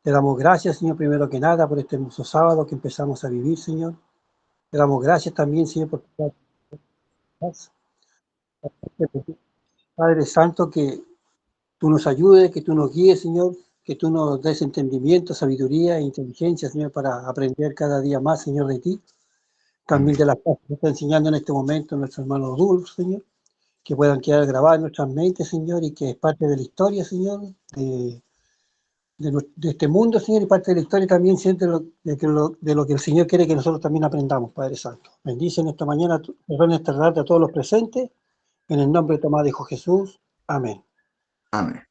Te damos gracias, Señor, primero que nada, por este hermoso sábado que empezamos a vivir, Señor. Te damos gracias también, Señor, por tu paz. Padre Santo, que tú nos ayudes, que tú nos guíes, Señor, que tú nos des entendimiento, sabiduría e inteligencia, Señor, para aprender cada día más, Señor, de ti. También de las cosas que está enseñando en este momento nuestro hermano Dulce, Señor, que puedan quedar grabadas en nuestras mentes, Señor, y que es parte de la historia, Señor, de este mundo, Señor, y parte de la historia también, Señor, de lo que el Señor quiere que nosotros también aprendamos, Padre Santo. Bendice en esta mañana, perdón, esta tarde a todos los presentes, en el nombre de Tomás, Hijo Jesús. Amén. Amén.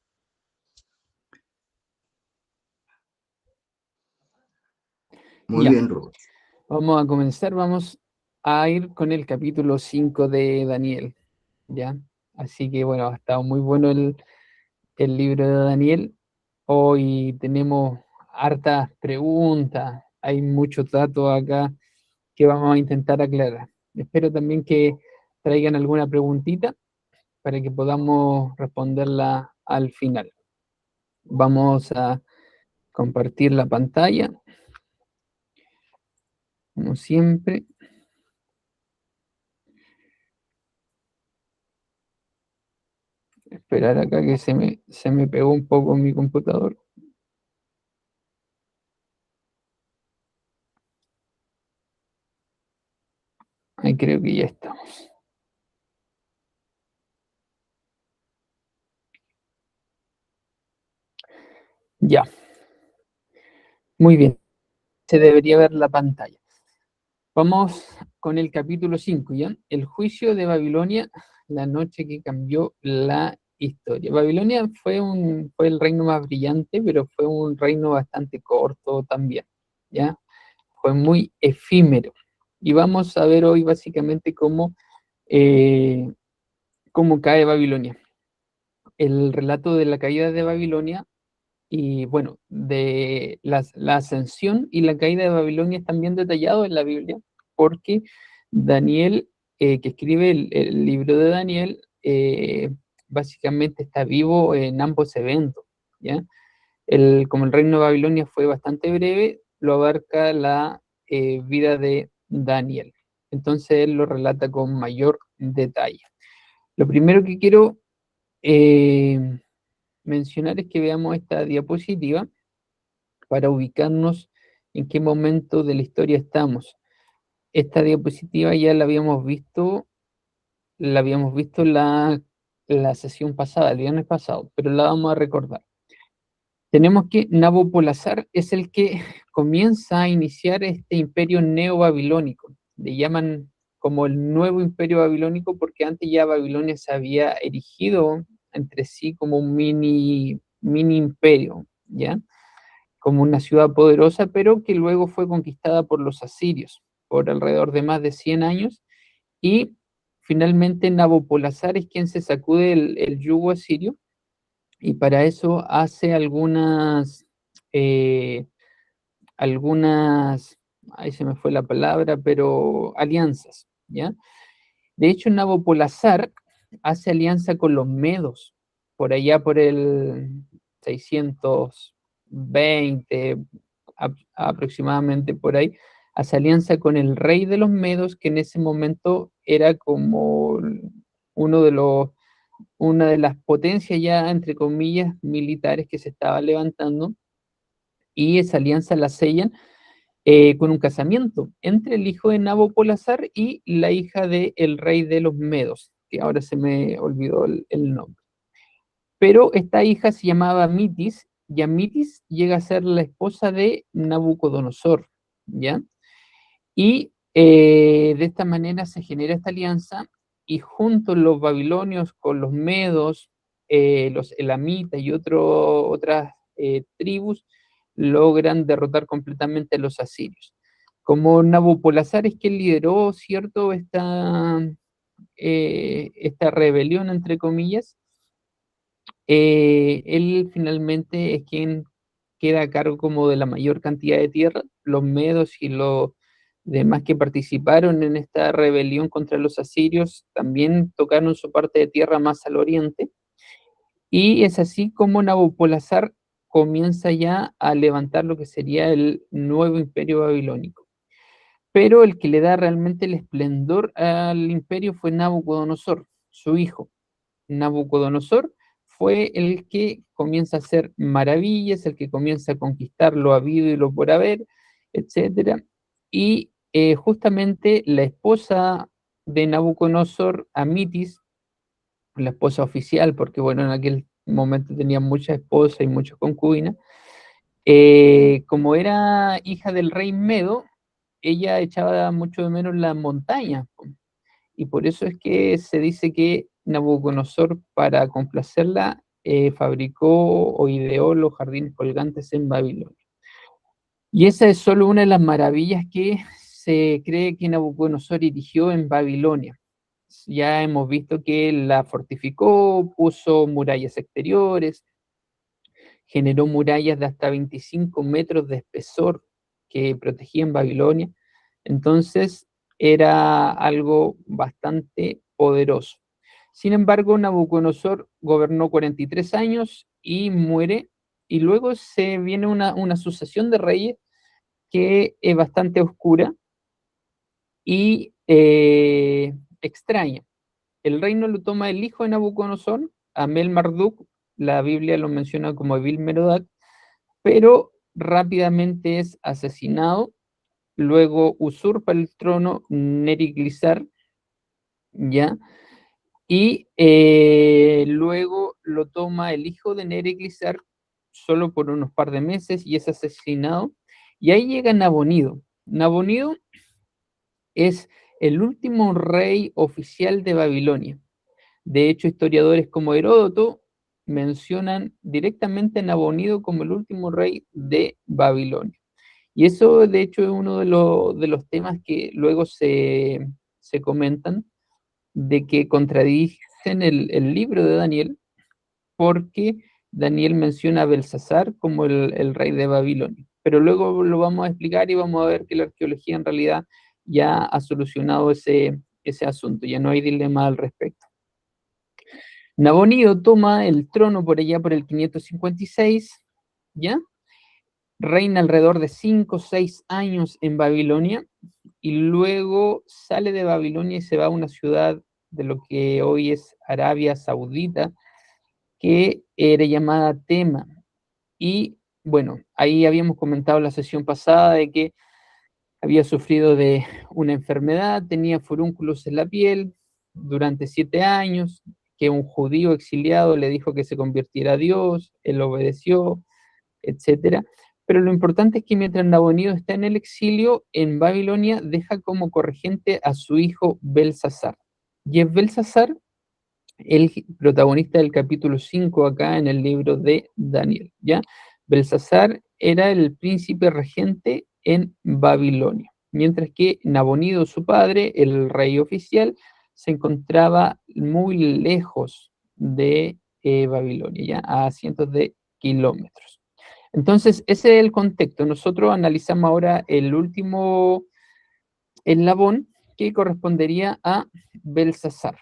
Muy bien, Rubén. Vamos a comenzar, vamos a ir con el capítulo 5 de Daniel, ¿ya? Así que bueno, ha estado muy bueno el libro de Daniel. Hoy tenemos hartas preguntas, hay muchos datos acá que vamos a intentar aclarar. Espero también que traigan alguna preguntita para que podamos responderla al final. Vamos a compartir la pantalla, como siempre. Esperar acá que se me pegó un poco mi computador. Ahí creo que ya estamos. Ya. Muy bien. Se debería ver la pantalla. Vamos con el capítulo 5, ¿ya? El juicio de Babilonia, la noche que cambió la historia. Babilonia fue el reino más brillante, pero fue un reino bastante corto también, ¿ya? Fue muy efímero. Y vamos a ver hoy básicamente cómo cae Babilonia. El relato de la caída de Babilonia y bueno, de la ascensión y la caída de Babilonia están bien detallados en la Biblia, porque Daniel, que escribe el libro de Daniel, básicamente está vivo en ambos eventos, ¿ya? Como el reino de Babilonia fue bastante breve, lo abarca la vida de Daniel. Entonces él lo relata con mayor detalle. Lo primero que quiero mencionar es que veamos esta diapositiva para ubicarnos en qué momento de la historia estamos. Esta diapositiva ya la habíamos visto la sesión pasada, el viernes pasado, pero la vamos a recordar. Tenemos que Nabopolassar es el que comienza a iniciar este imperio neobabilónico. Le llaman como el nuevo imperio babilónico porque antes ya Babilonia se había erigido entre sí como un mini imperio, ¿ya? Como una ciudad poderosa, pero que luego fue conquistada por los asirios por alrededor de más de 100 años, y finalmente Nabopolassar es quien se sacude el yugo asirio, y para eso hace algunas, ahí se me fue la palabra, pero alianzas, ¿ya? De hecho, Nabopolassar hace alianza con los medos, por allá por el 620, aproximadamente por ahí, hace alianza con el rey de los medos, que en ese momento era como una de las potencias ya, entre comillas, militares que se estaba levantando, y esa alianza la sellan con un casamiento entre el hijo de Nabopolassar y la hija del rey de los medos, que ahora se me olvidó el nombre. Pero esta hija se llamaba Mitis, y Mitis llega a ser la esposa de Nabucodonosor, ¿ya? Y de esta manera se genera esta alianza, y juntos los babilonios con los medos, los elamitas y otras tribus logran derrotar completamente a los asirios. Como Nabopolassar es quien lideró, ¿cierto?, esta rebelión, entre comillas, él finalmente es quien queda a cargo como de la mayor cantidad de tierra. Los medos y los demás que participaron en esta rebelión contra los asirios también tocaron su parte de tierra más al oriente, y es así como Nabopolassar comienza ya a levantar lo que sería el nuevo imperio babilónico. Pero el que le da realmente el esplendor al imperio fue Nabucodonosor, su hijo. Nabucodonosor fue el que comienza a hacer maravillas, el que comienza a conquistar lo habido y lo por haber, etc. Y justamente la esposa de Nabucodonosor, Amitis, la esposa oficial, porque bueno, en aquel momento tenía muchas esposas y muchas concubinas, como era hija del rey Medo, ella echaba mucho de menos la montaña, y por eso es que se dice que Nabucodonosor, para complacerla, fabricó o ideó los jardines colgantes en Babilonia. Y esa es solo una de las maravillas que se cree que Nabucodonosor erigió en Babilonia. Ya hemos visto que la fortificó, puso murallas exteriores, generó murallas de hasta 25 metros de espesor que protegían Babilonia. Entonces era algo bastante poderoso. Sin embargo, Nabucodonosor gobernó 43 años y muere, y luego se viene una sucesión de reyes que es bastante oscura y extraña. El reino lo toma el hijo de Nabucodonosor, Amel-Marduk, la Biblia lo menciona como Evil-Merodach, pero rápidamente es asesinado. Luego usurpa el trono Neriglissar, ¿ya? Y luego lo toma el hijo de Neriglissar solo por unos par de meses y es asesinado. Y ahí llega Nabonido. Nabonido es el último rey oficial de Babilonia. De hecho, historiadores como Heródoto mencionan directamente a Nabonido como el último rey de Babilonia. Y eso, de hecho, es uno de los temas que luego se comentan, de que contradicen el libro de Daniel, porque Daniel menciona a Belsasar como el rey de Babilonia. Pero luego lo vamos a explicar y vamos a ver que la arqueología en realidad ya ha solucionado ese asunto, ya no hay dilema al respecto. Nabonido toma el trono por allá por el 556, ¿ya? Reina alrededor de 5 o 6 años en Babilonia y luego sale de Babilonia y se va a una ciudad de lo que hoy es Arabia Saudita, que era llamada Tema. Y bueno, ahí habíamos comentado la sesión pasada de que había sufrido de una enfermedad, tenía furúnculos en la piel durante 7 años, que un judío exiliado le dijo que se convirtiera a Dios, él obedeció, etcétera. Pero lo importante es que mientras Nabonido está en el exilio, en Babilonia deja como corregente a su hijo Belsasar. Y es Belsasar el protagonista del capítulo 5 acá en el libro de Daniel, ¿ya? Belsasar era el príncipe regente en Babilonia, mientras que Nabonido, su padre, el rey oficial, se encontraba muy lejos de Babilonia, ya a cientos de kilómetros. Entonces, ese es el contexto. Nosotros analizamos ahora el último eslabón que correspondería a Belsasar.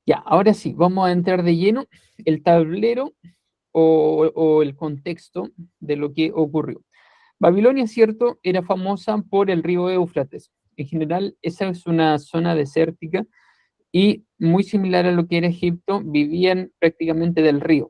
Ya, ahora sí, vamos a entrar de lleno el tablero o el contexto de lo que ocurrió. Babilonia, cierto, era famosa por el río Éufrates. En general, esa es una zona desértica y muy similar a lo que era Egipto, vivían prácticamente del río.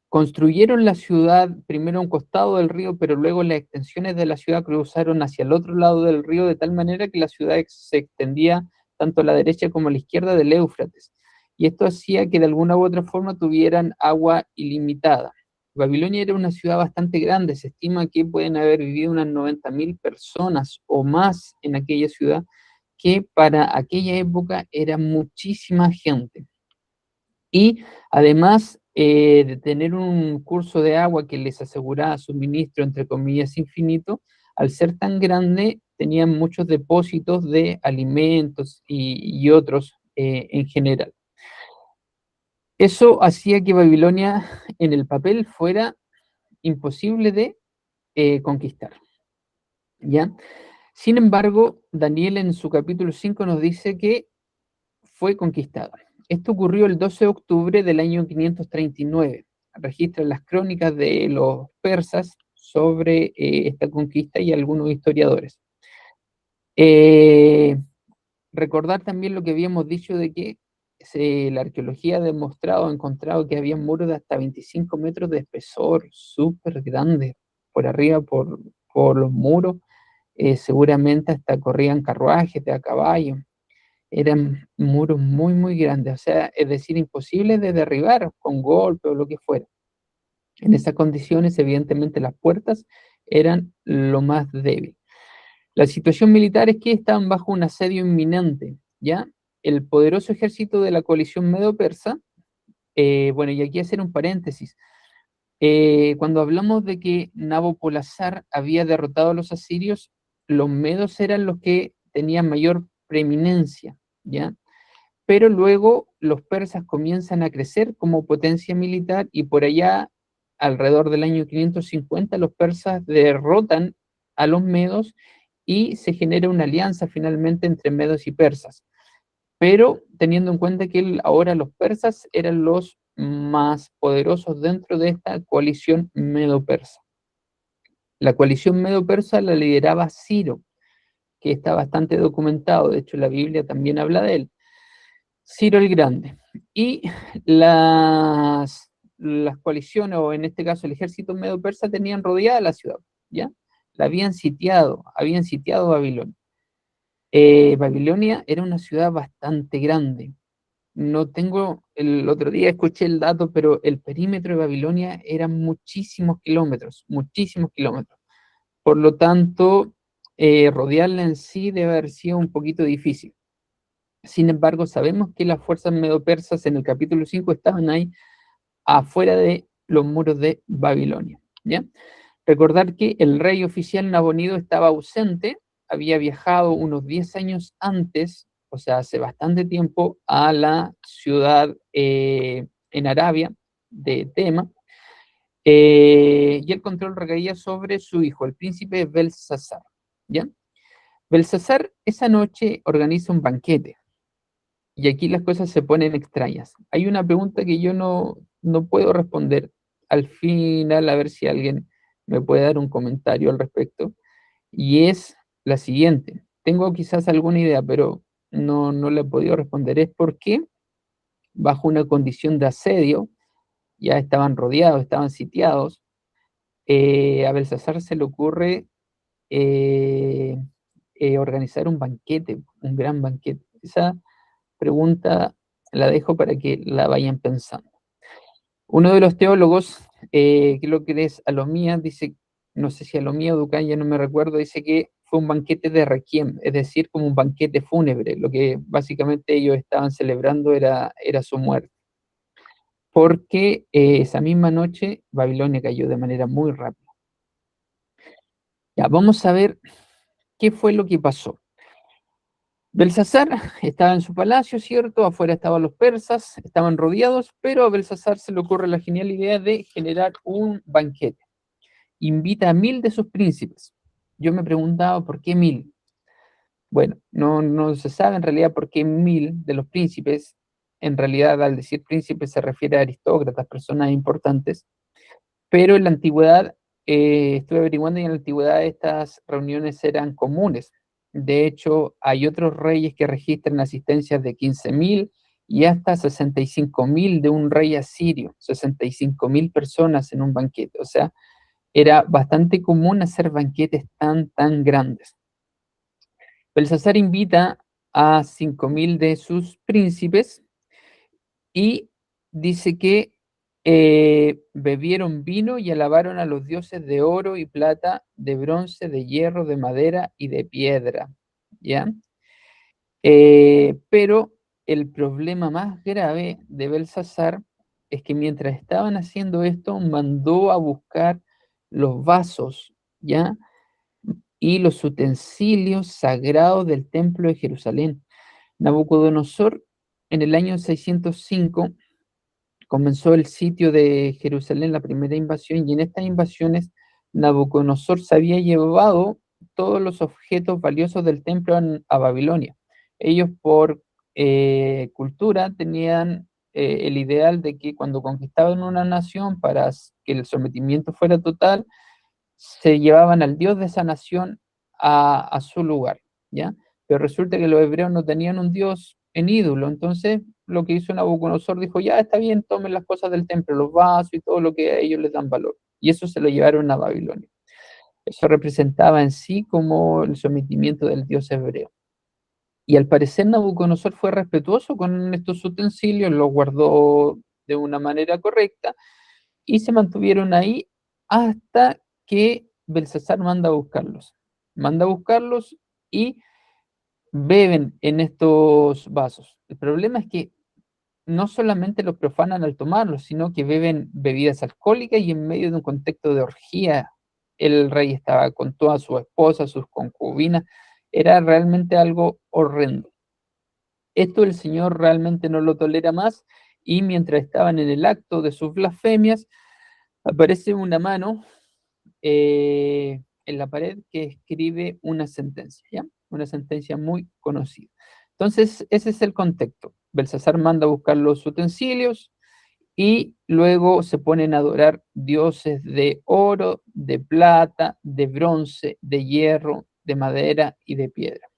Construyeron la ciudad primero a un costado del río, pero luego las extensiones de la ciudad cruzaron hacia el otro lado del río, de tal manera que la ciudad se extendía tanto a la derecha como a la izquierda del Éufrates. Y esto hacía que de alguna u otra forma tuvieran agua ilimitada. Babilonia era una ciudad bastante grande, se estima que pueden haber vivido unas 90.000 personas o más en aquella ciudad, que para aquella época era muchísima gente. Y además de tener un curso de agua que les aseguraba suministro, entre comillas, infinito, al ser tan grande, tenían muchos depósitos de alimentos y otros en general. Eso hacía que Babilonia en el papel fuera imposible de conquistar, ¿ya? Sin embargo, Daniel en su capítulo 5 nos dice que fue conquistada. Esto ocurrió el 12 de octubre del año 539. Registran las crónicas de los persas sobre esta conquista y algunos historiadores. Recordar también lo que habíamos dicho de que la arqueología ha demostrado, ha encontrado que había muros de hasta 25 metros de espesor, súper grandes, por arriba, por los muros. Seguramente hasta corrían carruajes de a caballo. Eran muros muy, muy grandes, o sea, es decir, imposibles de derribar con golpe o lo que fuera. En esas condiciones, evidentemente, las puertas eran lo más débil. La situación militar es que estaban bajo un asedio inminente, ¿ya? El poderoso ejército de la coalición medo-persa, bueno, y aquí hacer un paréntesis. Cuando hablamos de que Nabopolassar había derrotado a los asirios, los medos eran los que tenían mayor preeminencia, ¿ya? Pero luego los persas comienzan a crecer como potencia militar y por allá, alrededor del año 550, los persas derrotan a los medos y se genera una alianza finalmente entre medos y persas. Pero teniendo en cuenta que ahora los persas eran los más poderosos dentro de esta coalición medo-persa. La coalición medo-persa la lideraba Ciro, que está bastante documentado, de hecho la Biblia también habla de él. Ciro el Grande. Y las coaliciones, o en este caso el ejército medo-persa, tenían rodeada la ciudad, ¿ya? La habían sitiado Babilonia. Babilonia era una ciudad bastante grande. No tengo, el otro día escuché el dato, pero el perímetro de Babilonia era muchísimos kilómetros. Por lo tanto, rodearla en sí debe haber sido un poquito difícil. Sin embargo, sabemos que las fuerzas medo-persas en el capítulo 5 estaban ahí afuera de los muros de Babilonia, ¿ya? Recordar que el rey oficial Nabonido estaba ausente, había viajado unos 10 años antes, o sea, hace bastante tiempo, a la ciudad en Arabia de Tema, y el control recaía sobre su hijo, el príncipe Belsasar, ¿ya? Belsasar esa noche organiza un banquete. Y aquí las cosas se ponen extrañas. Hay una pregunta que yo no puedo responder. Al final, a ver si alguien me puede dar un comentario al respecto. Y es la siguiente. Tengo quizás alguna idea, pero no le he podido responder. Es porque, bajo una condición de asedio, ya estaban rodeados, estaban sitiados, a Belsasar se le ocurre organizar un banquete, un gran banquete. Esa pregunta la dejo para que la vayan pensando. Uno de los teólogos, creo que es Alomía, dice, no sé si Alomía o Ducán, ya no me recuerdo, dice que fue un banquete de requiem, es decir, como un banquete fúnebre. Lo que básicamente ellos estaban celebrando era su muerte. Porque esa misma noche Babilonia cayó de manera muy rápida. Ya, vamos a ver qué fue lo que pasó. Belsasar estaba en su palacio, ¿cierto? Afuera estaban los persas, estaban rodeados, pero a Belsasar se le ocurre la genial idea de generar un banquete. Invita a 1000 de sus príncipes. Yo me preguntaba, ¿por qué 1000? Bueno, no se sabe en realidad por qué 1000 de los príncipes. En realidad, al decir príncipes se refiere a aristócratas, personas importantes. Pero en la antigüedad, estuve averiguando y en la antigüedad estas reuniones eran comunes. De hecho, hay otros reyes que registran asistencias de 15.000 y hasta 65.000 de un rey asirio, 65.000 personas en un banquete. O sea, era bastante común hacer banquetes tan grandes. Belsasar invita a 5.000 de sus príncipes y dice que bebieron vino y alabaron a los dioses de oro y plata, de bronce, de hierro, de madera y de piedra, ¿ya? Pero el problema más grave de Belsasar es que mientras estaban haciendo esto, mandó a buscar los vasos, ¿ya? Y los utensilios sagrados del templo de Jerusalén. Nabucodonosor, en el año 605, comenzó el sitio de Jerusalén, la primera invasión, y en estas invasiones Nabucodonosor se había llevado todos los objetos valiosos del templo a Babilonia. Ellos, por cultura tenían el ideal de que cuando conquistaban una nación, para que el sometimiento fuera total, se llevaban al dios de esa nación a su lugar, ¿ya? Pero resulta que los hebreos no tenían un dios en ídolo, entonces lo que hizo Nabucodonosor dijo, ya está bien, tomen las cosas del templo, los vasos y todo lo que a ellos les dan valor, y eso se lo llevaron a Babilonia. Eso representaba en sí como el sometimiento del dios hebreo. Y al parecer Nabucodonosor fue respetuoso con estos utensilios, los guardó de una manera correcta y se mantuvieron ahí hasta que Belsasar manda a buscarlos. Manda a buscarlos y beben en estos vasos. El problema es que no solamente los profanan al tomarlos, sino que beben bebidas alcohólicas y en medio de un contexto de orgía. El rey estaba con toda su esposa, sus concubinas. Era realmente algo horrendo. Esto el Señor realmente no lo tolera más y mientras estaban en el acto de sus blasfemias, aparece una mano en la pared que escribe una sentencia, ¿ya? Una sentencia muy conocida. Entonces, ese es el contexto. Belsasar manda a buscar los utensilios y luego se ponen a adorar dioses de oro, de plata, de bronce, de hierro, de madera y de piedra.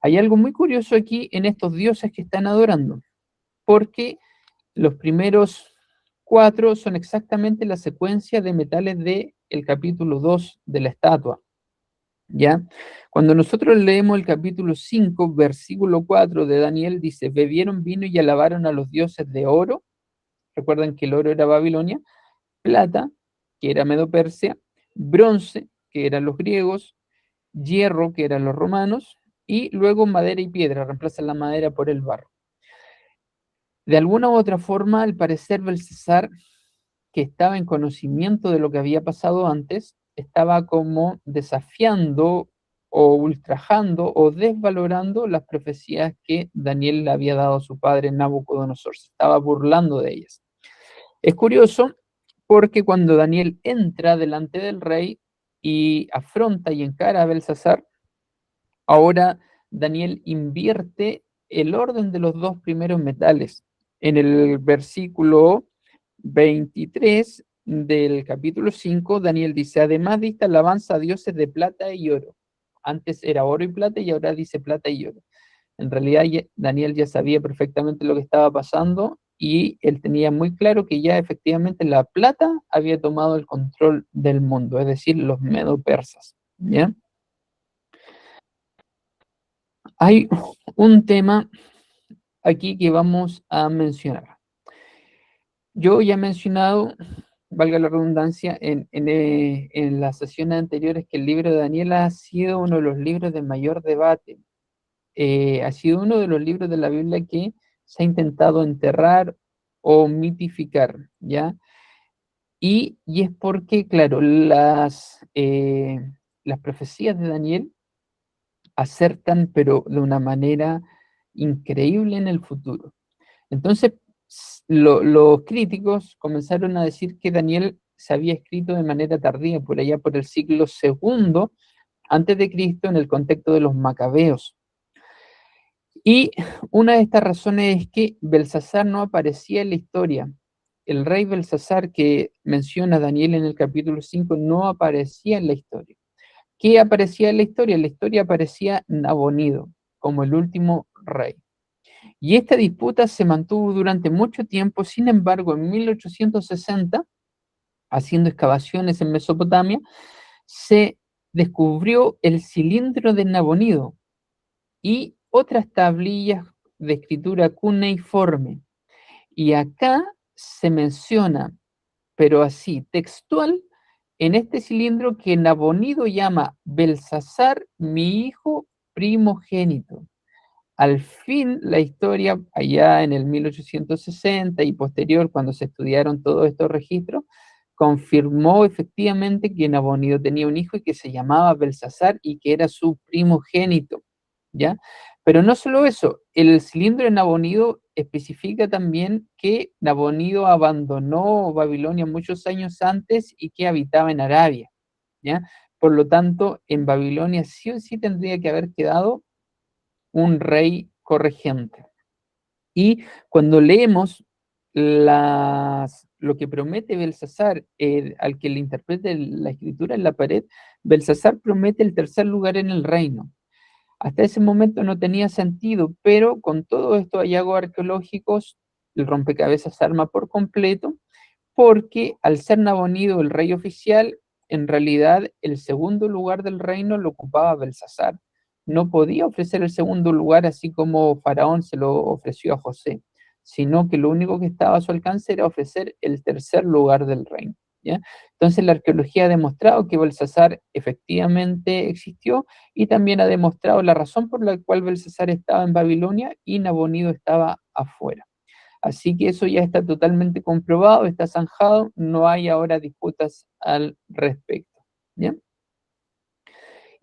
Hay algo muy curioso aquí en estos dioses que están adorando, porque los primeros 4 son exactamente la secuencia de metales del capítulo 2 de la estatua, ¿ya? Cuando nosotros leemos el capítulo 5, versículo 4 de Daniel, dice, bebieron vino y alabaron a los dioses de oro, recuerdan que el oro era Babilonia, plata, que era Medo-Persia, bronce, que eran los griegos, hierro, que eran los romanos, y luego madera y piedra, reemplazan la madera por el barro. De alguna u otra forma, al parecer Belsasar, que estaba en conocimiento de lo que había pasado antes, estaba como desafiando o ultrajando o desvalorando las profecías que Daniel le había dado a su padre Nabucodonosor, se estaba burlando de ellas. Es curioso porque cuando Daniel entra delante del rey y afronta y encara a Belsasar, ahora Daniel invierte el orden de los 2 primeros metales. En el versículo 23 del capítulo 5, Daniel dice, además de esta alabanza a dioses de plata y oro. Antes era oro y plata y ahora dice plata y oro. En realidad Daniel ya sabía perfectamente lo que estaba pasando y él tenía muy claro que ya efectivamente la plata había tomado el control del mundo, es decir, los medo-persas. ¿Ya? Hay un tema aquí que vamos a mencionar. Yo ya he mencionado, valga la redundancia, en las sesiones anteriores que el libro de Daniel ha sido uno de los libros de mayor debate. Ha sido uno de los libros de la Biblia que se ha intentado enterrar o mitificar, ¿ya? Y es porque, claro, las profecías de Daniel acertan, pero de una manera increíble en el futuro. Entonces, los críticos comenzaron a decir que Daniel se había escrito de manera tardía, por allá por el siglo II antes de Cristo, en el contexto de los macabeos. Y una de estas razones es que Belsasar no aparecía en la historia. El rey Belsasar que menciona Daniel en el capítulo 5 no aparecía en la historia. ¿Qué aparecía en la historia? En la historia aparecía Nabonido como el último rey. Y esta disputa se mantuvo durante mucho tiempo. Sin embargo, en 1860, haciendo excavaciones en Mesopotamia, se descubrió el cilindro de Nabonido y otras tablillas de escritura cuneiforme. Y acá se menciona, pero así, textual, en este cilindro que Nabonido llama Belsasar, mi hijo primogénito. Al fin, la historia, allá en el 1860 y posterior, cuando se estudiaron todos estos registros, confirmó efectivamente que Nabonido tenía un hijo y que se llamaba Belsasar y que era su primogénito, ¿ya? Pero no solo eso, el cilindro de Nabonido especifica también que Nabonido abandonó Babilonia muchos años antes y que habitaba en Arabia, ¿ya? Por lo tanto, en Babilonia sí o sí tendría que haber quedado un rey corregente, Y cuando leemos lo que promete Belsasar, al que le interprete la escritura en la pared, Belsasar promete el tercer lugar en el reino. Hasta ese momento no tenía sentido, pero con todos estos hallazgos arqueológicos, el rompecabezas se arma por completo, porque al ser Nabonido el rey oficial, en realidad el segundo lugar del reino lo ocupaba Belsasar. No podía ofrecer el segundo lugar así como Faraón se lo ofreció a José, sino que lo único que estaba a su alcance era ofrecer el tercer lugar del reino, ¿ya? Entonces la arqueología ha demostrado que Belsasar efectivamente existió y también ha demostrado la razón por la cual Belsasar estaba en Babilonia y Nabonido estaba afuera. Así que eso ya está totalmente comprobado, está zanjado, no hay ahora disputas al respecto, ¿ya?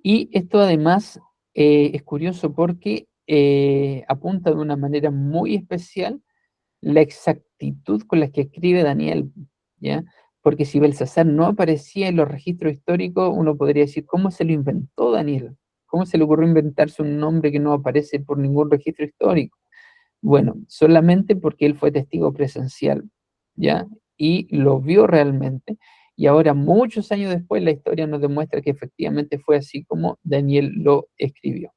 Y esto además es curioso porque apunta de una manera muy especial la exactitud con la que escribe Daniel, ¿ya? Porque si Belsasar no aparecía en los registros históricos, uno podría decir, ¿cómo se lo inventó Daniel? ¿Cómo se le ocurrió inventarse un nombre que no aparece por ningún registro histórico? Bueno, solamente porque él fue testigo presencial, ¿ya? Y lo vio realmente. Y ahora, muchos años después, la historia nos demuestra que efectivamente fue así como Daniel lo escribió.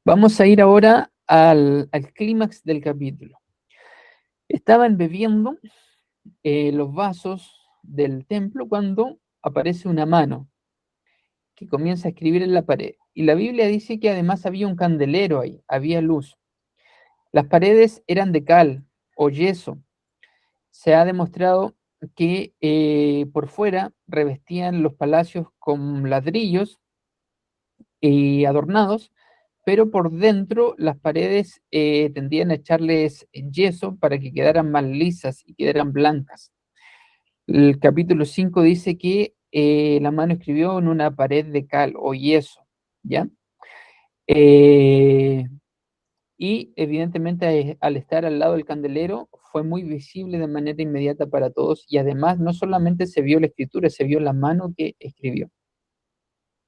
Vamos a ir ahora al clímax del capítulo. Estaban bebiendo los vasos del templo cuando aparece una mano que comienza a escribir en la pared. Y la Biblia dice que además había un candelero ahí, había luz. Las paredes eran de cal o yeso. Se ha demostrado que por fuera revestían los palacios con ladrillos adornados, pero por dentro las paredes tendían a echarles yeso para que quedaran más lisas y quedaran blancas. El capítulo 5 dice que la mano escribió en una pared de cal o yeso, ¿ya? Y evidentemente al estar al lado del candelero fue muy visible de manera inmediata para todos y además no solamente se vio la escritura, se vio la mano que escribió.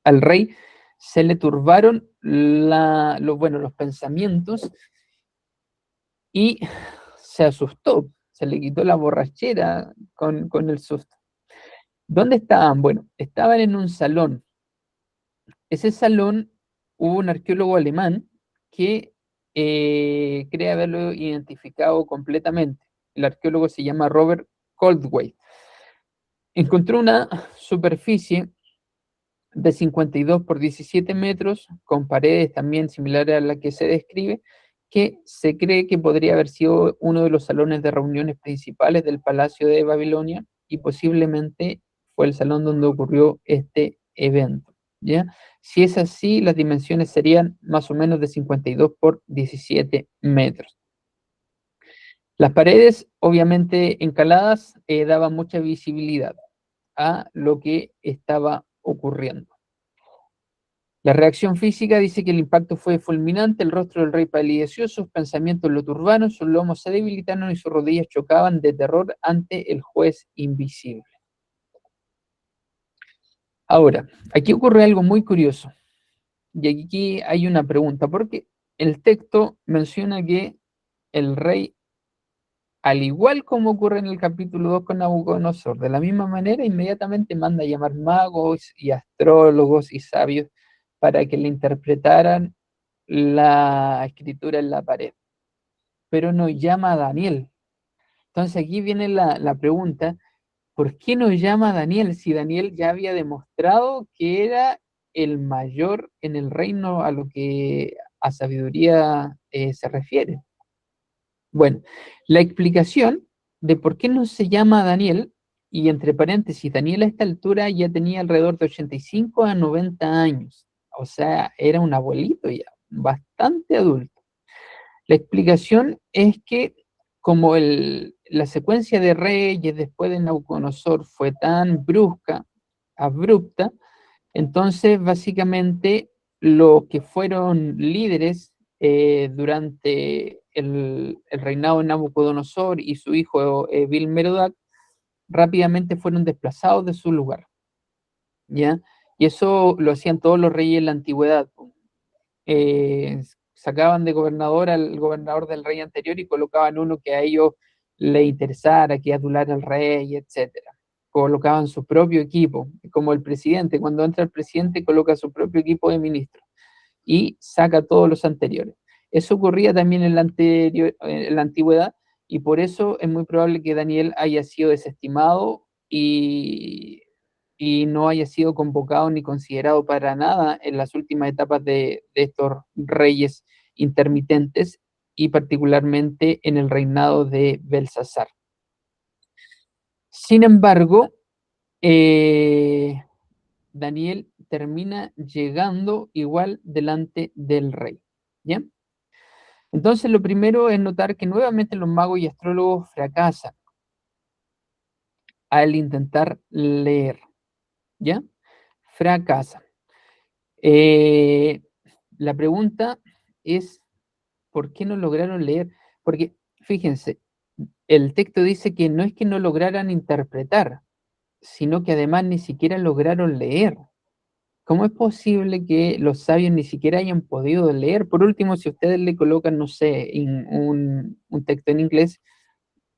Al rey se le turbaron los pensamientos y se asustó, se le quitó la borrachera con el susto. ¿Dónde estaban? Bueno, estaban en un salón. Ese salón hubo un arqueólogo alemán que cree haberlo identificado completamente. El arqueólogo se llama Robert Coldwell. Encontró una superficie de 52 por 17 metros, con paredes también similares a la que se describe, que se cree que podría haber sido uno de los salones de reuniones principales del Palacio de Babilonia y posiblemente fue el salón donde ocurrió este evento, ¿ya? Si es así, las dimensiones serían más o menos de 52 por 17 metros. Las paredes, obviamente encaladas, daban mucha visibilidad a lo que estaba ocurriendo. La reacción física dice que el impacto fue fulminante, el rostro del rey palideció, sus pensamientos lo turbaron, sus lomos se debilitaron y sus rodillas chocaban de terror ante el juez invisible. Ahora, aquí ocurre algo muy curioso. Y aquí hay una pregunta, porque el texto menciona que el rey, al igual como ocurre en el capítulo 2 con Nabucodonosor, de la misma manera inmediatamente manda a llamar magos y astrólogos y sabios para que le interpretaran la escritura en la pared. Pero nos llama a Daniel. Entonces aquí viene la pregunta, ¿por qué nos llama a Daniel si Daniel ya había demostrado que era el mayor en el reino a lo que a sabiduría se refiere? Bueno, la explicación de por qué no se llama Daniel, y entre paréntesis, Daniel a esta altura ya tenía alrededor de 85 a 90 años, o sea, era un abuelito ya, bastante adulto. La explicación es que como la secuencia de reyes después de Nabucodonosor fue tan brusca, abrupta, entonces básicamente los que fueron líderes durante el reinado de Nabucodonosor y su hijo Bil-Merodach rápidamente fueron desplazados de su lugar, ¿ya? Y eso lo hacían todos los reyes en la antigüedad. sacaban de gobernador al gobernador del rey anterior y colocaban uno que a ellos le interesara, que adulara al rey, etcétera. Colocaban su propio equipo, como el presidente, cuando entra el presidente coloca su propio equipo de ministros y saca a todos los anteriores. Eso ocurría también en la antigüedad, y por eso es muy probable que Daniel haya sido desestimado y no haya sido convocado ni considerado para nada en las últimas etapas de estos reyes intermitentes, y particularmente en el reinado de Belsasar. Sin embargo, Daniel termina llegando igual delante del rey, ¿ya? Entonces lo primero es notar que nuevamente los magos y astrólogos fracasan al intentar leer, ¿ya? Fracasan. La pregunta es, ¿por qué no lograron leer? Porque, fíjense, el texto dice que no es que no lograran interpretar, sino que además ni siquiera lograron leer. ¿Cómo es posible que los sabios ni siquiera hayan podido leer? Por último, si ustedes le colocan, no sé, un texto en inglés,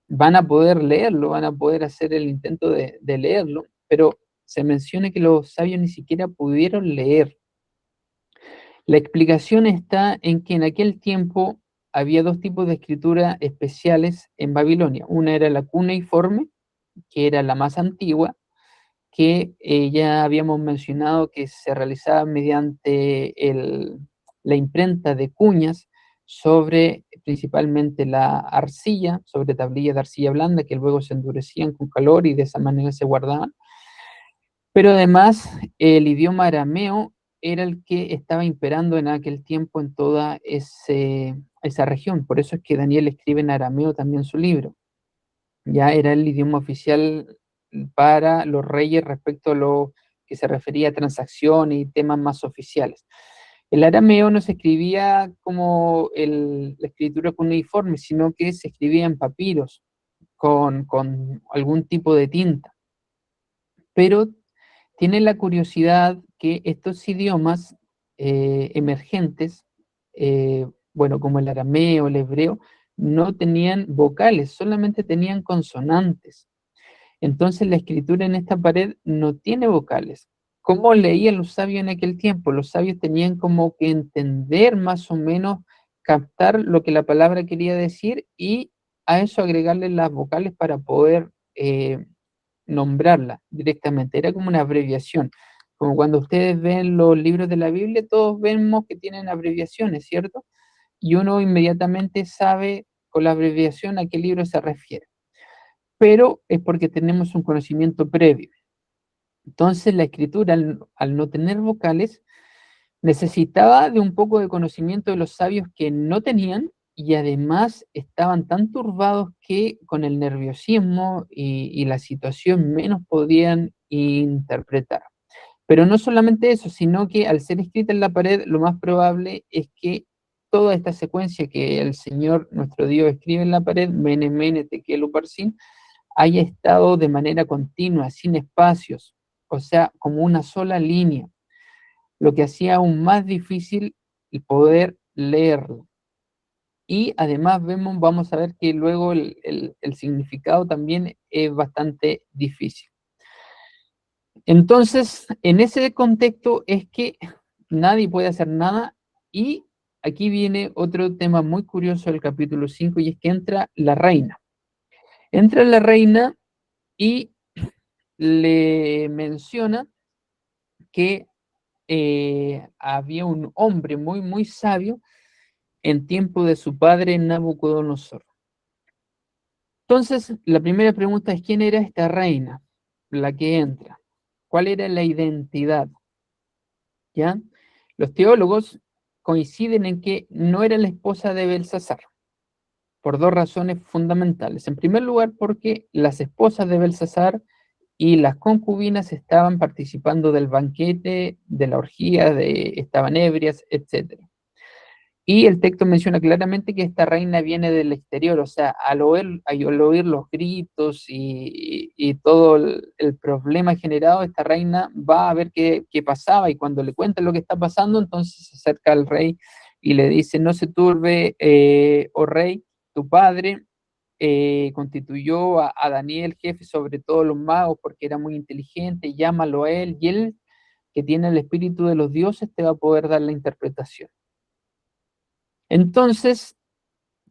van a poder leerlo, van a poder hacer el intento de leerlo, pero se menciona que los sabios ni siquiera pudieron leer. La explicación está en que en aquel tiempo había dos tipos de escritura especiales en Babilonia. Una era la cuneiforme, que era la más antigua, que ya habíamos mencionado que se realizaba mediante la imprenta de cuñas sobre principalmente la arcilla, sobre tablillas de arcilla blanda que luego se endurecían con calor y de esa manera se guardaban. Pero además el idioma arameo era el que estaba imperando en aquel tiempo en toda esa región. Por eso es que Daniel escribe en arameo también su libro. Ya era el idioma oficial para los reyes respecto a lo que se refería a transacciones y temas más oficiales. El arameo no se escribía como la escritura cuneiforme, sino que se escribía en papiros, con algún tipo de tinta. Pero tiene la curiosidad que estos idiomas emergentes, bueno, como el arameo, el hebreo, no tenían vocales, solamente tenían consonantes. Entonces la escritura en esta pared no tiene vocales. ¿Cómo leían los sabios en aquel tiempo? Los sabios tenían como que entender más o menos, captar lo que la palabra quería decir y a eso agregarle las vocales para poder nombrarla directamente. Era como una abreviación. Como cuando ustedes ven los libros de la Biblia, todos vemos que tienen abreviaciones, ¿cierto? Y uno inmediatamente sabe con la abreviación a qué libro se refiere. Pero es porque tenemos un conocimiento previo. Entonces la escritura, al no tener vocales, necesitaba de un poco de conocimiento de los sabios que no tenían, y además estaban tan turbados que con el nerviosismo y la situación menos podían interpretar. Pero no solamente eso, sino que al ser escrita en la pared, lo más probable es que toda esta secuencia que el Señor, nuestro Dios, escribe en la pared, Mene, Mene, Tekel, Uparsin, haya estado de manera continua, sin espacios, o sea, como una sola línea, lo que hacía aún más difícil el poder leerlo. Y además vamos a ver que luego el significado también es bastante difícil. Entonces, en ese contexto es que nadie puede hacer nada, y aquí viene otro tema muy curioso del capítulo 5, y es que entra la reina. Entra la reina y le menciona que había un hombre muy, muy sabio en tiempo de su padre Nabucodonosor. Entonces, la primera pregunta es, ¿quién era esta reina, la que entra? ¿Cuál era la identidad? ¿Ya? Los teólogos coinciden en que no era la esposa de Belsasar, por dos razones fundamentales. En primer lugar, porque las esposas de Belsasar y las concubinas estaban participando del banquete, de la orgía, estaban ebrias, etc. Y el texto menciona claramente que esta reina viene del exterior, o sea, al oír los gritos y todo el problema generado, esta reina va a ver qué pasaba, y cuando le cuentan lo que está pasando, entonces se acerca al rey y le dice, no se turbe, oh rey, tu padre constituyó a Daniel jefe sobre todos los magos porque era muy inteligente, llámalo a él, y él, que tiene el espíritu de los dioses, te va a poder dar la interpretación. Entonces,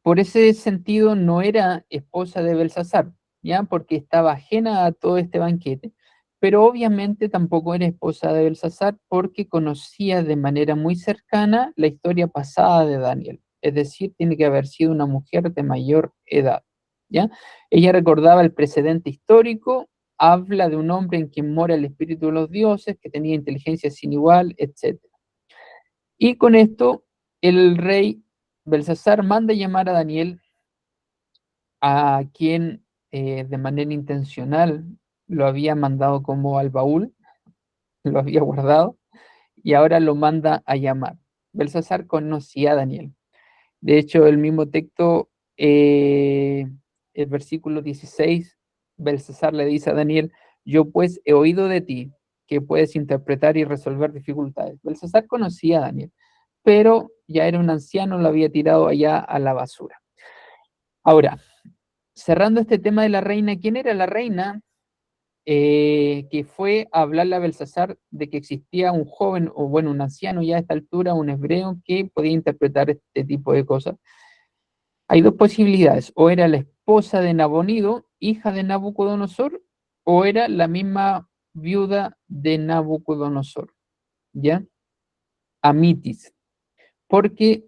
por ese sentido, no era esposa de Belsasar, ¿ya? Porque estaba ajena a todo este banquete, pero obviamente tampoco era esposa de Belsasar porque conocía de manera muy cercana la historia pasada de Daniel, es decir, tiene que haber sido una mujer de mayor edad, ¿ya? Ella recordaba el precedente histórico, habla de un hombre en quien mora el espíritu de los dioses, que tenía inteligencia sin igual, etc. Y con esto, el rey Belsasar manda llamar a Daniel, a quien de manera intencional lo había mandado como al baúl, lo había guardado, y ahora lo manda a llamar. Belsasar conocía a Daniel. De hecho, el mismo texto, el versículo 16, Belsasar le dice a Daniel, yo pues he oído de ti que puedes interpretar y resolver dificultades. Belsasar conocía a Daniel, pero ya era un anciano, lo había tirado allá a la basura. Ahora, cerrando este tema de la reina, ¿quién era la reina? Que fue a hablarle a Belsasar de que existía un joven, o bueno, un anciano ya a esta altura, un hebreo, que podía interpretar este tipo de cosas. Hay dos posibilidades, o era la esposa de Nabonido, hija de Nabucodonosor, o era la misma viuda de Nabucodonosor, ¿ya? Amitis, porque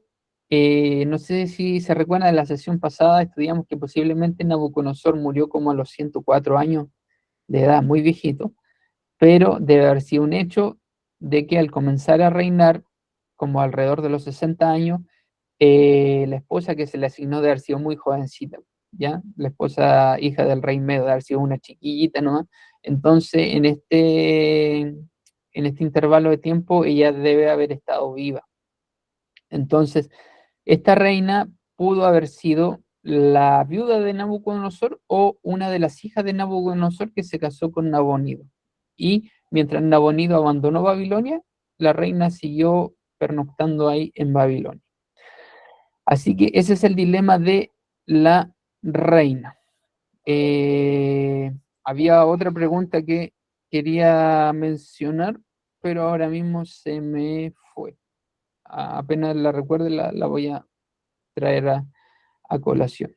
no sé si se recuerda de la sesión pasada, estudiamos que posiblemente Nabucodonosor murió como a los 104 años de edad, muy viejito, pero debe haber sido un hecho de que al comenzar a reinar, como alrededor de los 60 años, la esposa que se le asignó debe haber sido muy jovencita, ¿ya? La esposa hija del rey Medo debe haber sido una chiquillita, ¿no? Entonces, en este intervalo de tiempo, ella debe haber estado viva. Entonces, esta reina pudo haber sido la viuda de Nabucodonosor o una de las hijas de Nabucodonosor que se casó con Nabonido. Y mientras Nabonido abandonó Babilonia, la reina siguió pernoctando ahí en Babilonia. Así que ese es el dilema de la reina. Había otra pregunta que quería mencionar, pero ahora mismo se me fue. Apenas la recuerde, la voy a traer a colación.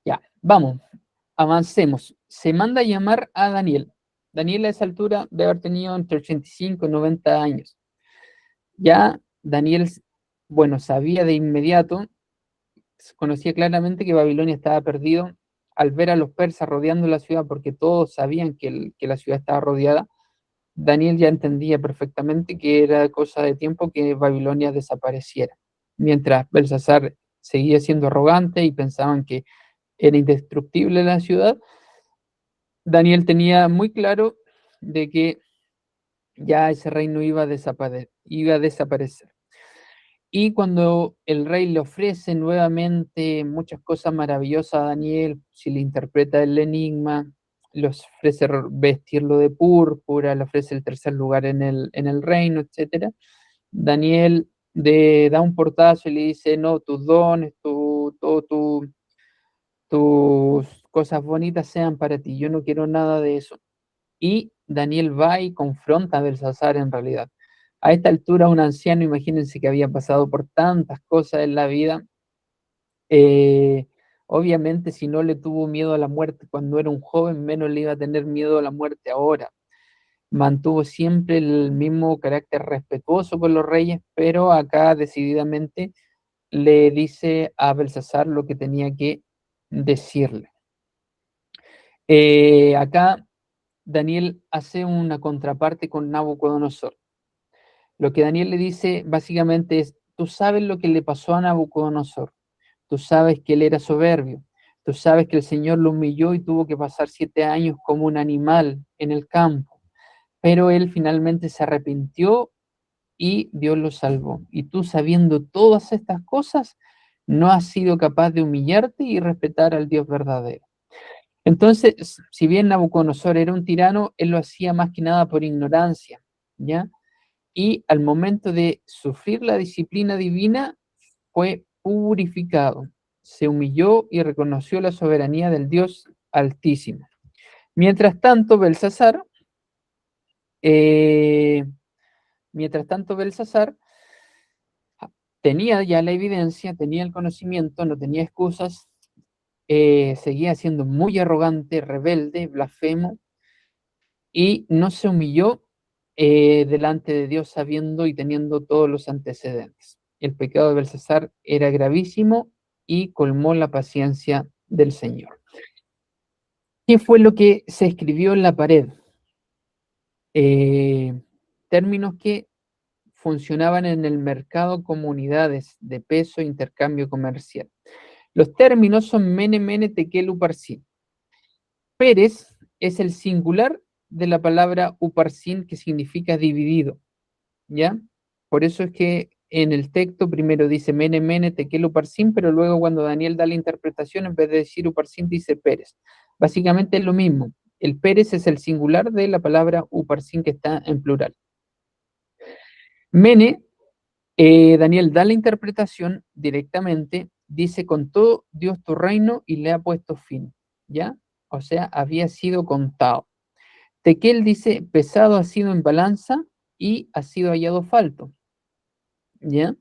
Ya, vamos, avancemos. Se manda a llamar a Daniel. Daniel a esa altura debe haber tenido entre 85 y 90 años. Ya Daniel, bueno, sabía de inmediato, conocía claramente que Babilonia estaba perdido al ver a los persas rodeando la ciudad, porque todos sabían que la ciudad estaba rodeada. Daniel ya entendía perfectamente que era cosa de tiempo que Babilonia desapareciera. Mientras Belsasar seguía siendo arrogante y pensaban que era indestructible la ciudad, Daniel tenía muy claro de que ya ese reino iba a desaparecer. Y cuando el rey le ofrece nuevamente muchas cosas maravillosas a Daniel, si le interpreta el enigma, le ofrece vestirlo de púrpura, le ofrece el tercer lugar en el reino, etc. Daniel da un portazo y le dice, no, tus dones, tus cosas bonitas sean para ti, yo no quiero nada de eso. Y Daniel va y confronta a Belsasar en realidad. A esta altura un anciano, imagínense que había pasado por tantas cosas en la vida, obviamente si no le tuvo miedo a la muerte cuando era un joven, menos le iba a tener miedo a la muerte ahora. Mantuvo siempre el mismo carácter respetuoso con los reyes, pero acá decididamente le dice a Belsasar lo que tenía que decirle. Acá Daniel hace una contraparte con Nabucodonosor. Lo que Daniel le dice básicamente es, tú sabes lo que le pasó a Nabucodonosor, tú sabes que él era soberbio, tú sabes que el Señor lo humilló y tuvo que pasar 7 años como un animal en el campo, pero él finalmente se arrepintió y Dios lo salvó. Y tú, sabiendo todas estas cosas, no has sido capaz de humillarte y respetar al Dios verdadero. Entonces, si bien Nabucodonosor era un tirano, él lo hacía más que nada por ignorancia, ¿ya? y al momento de sufrir la disciplina divina fue purificado, se humilló y reconoció la soberanía del Dios Altísimo. Mientras tanto, Belsasar tenía ya la evidencia, tenía el conocimiento, no tenía excusas, seguía siendo muy arrogante, rebelde, blasfemo, y no se humilló delante de Dios sabiendo y teniendo todos los antecedentes. El pecado de Belsasar era gravísimo y colmó la paciencia del Señor. ¿Qué fue lo que se escribió en la pared? Términos que funcionaban en el mercado como unidades de peso e intercambio comercial. Los términos son mene, mene, tekel, uparsin. Pérez es el singular de la palabra uparsin, que significa dividido, ¿ya? Por eso es que en el texto primero dice mene, mene, tekel, uparsin, pero luego cuando Daniel da la interpretación, en vez de decir uparsin, dice Pérez. Básicamente es lo mismo. El Pérez es el singular de la palabra uparsin, que está en plural. Mene, Daniel da la interpretación directamente, dice: contó Dios tu reino y le ha puesto fin, ¿ya? O sea, había sido contado. Tekel dice: pesado ha sido en balanza y ha sido hallado falto, ¿ya?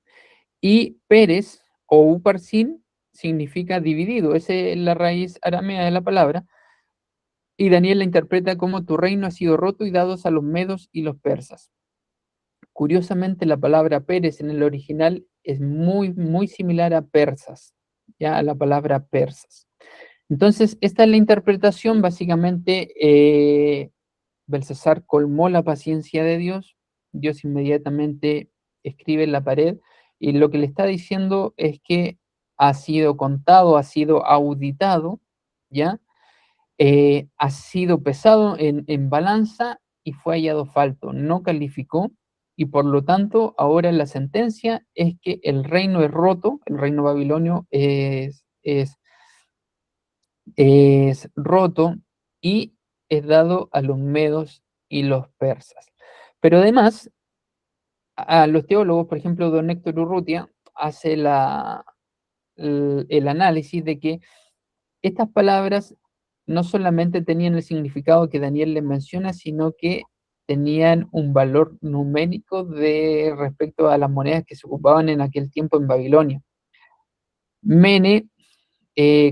Y Pérez o uparsin significa dividido, esa es la raíz aramea de la palabra, y Daniel la interpreta como: tu reino ha sido roto y dados a los medos y los persas. Curiosamente, la palabra Pérez en el original es muy, muy similar a persas, ya, a la palabra persas. Entonces, esta es la interpretación. Básicamente, Belsasar colmó la paciencia de Dios. Dios inmediatamente escribe en la pared, y lo que le está diciendo es que ha sido contado, ha sido auditado, ¿ya? Ha sido pesado en balanza y fue hallado falto, no calificó, y por lo tanto ahora la sentencia es que el reino es roto, el reino babilonio es roto y es dado a los medos y los persas. Pero además, a los teólogos, por ejemplo, don Héctor Urrutia hace el análisis de que estas palabras no solamente tenían el significado que Daniel les menciona, sino que tenían un valor numérico de respecto a las monedas que se ocupaban en aquel tiempo en Babilonia. Mene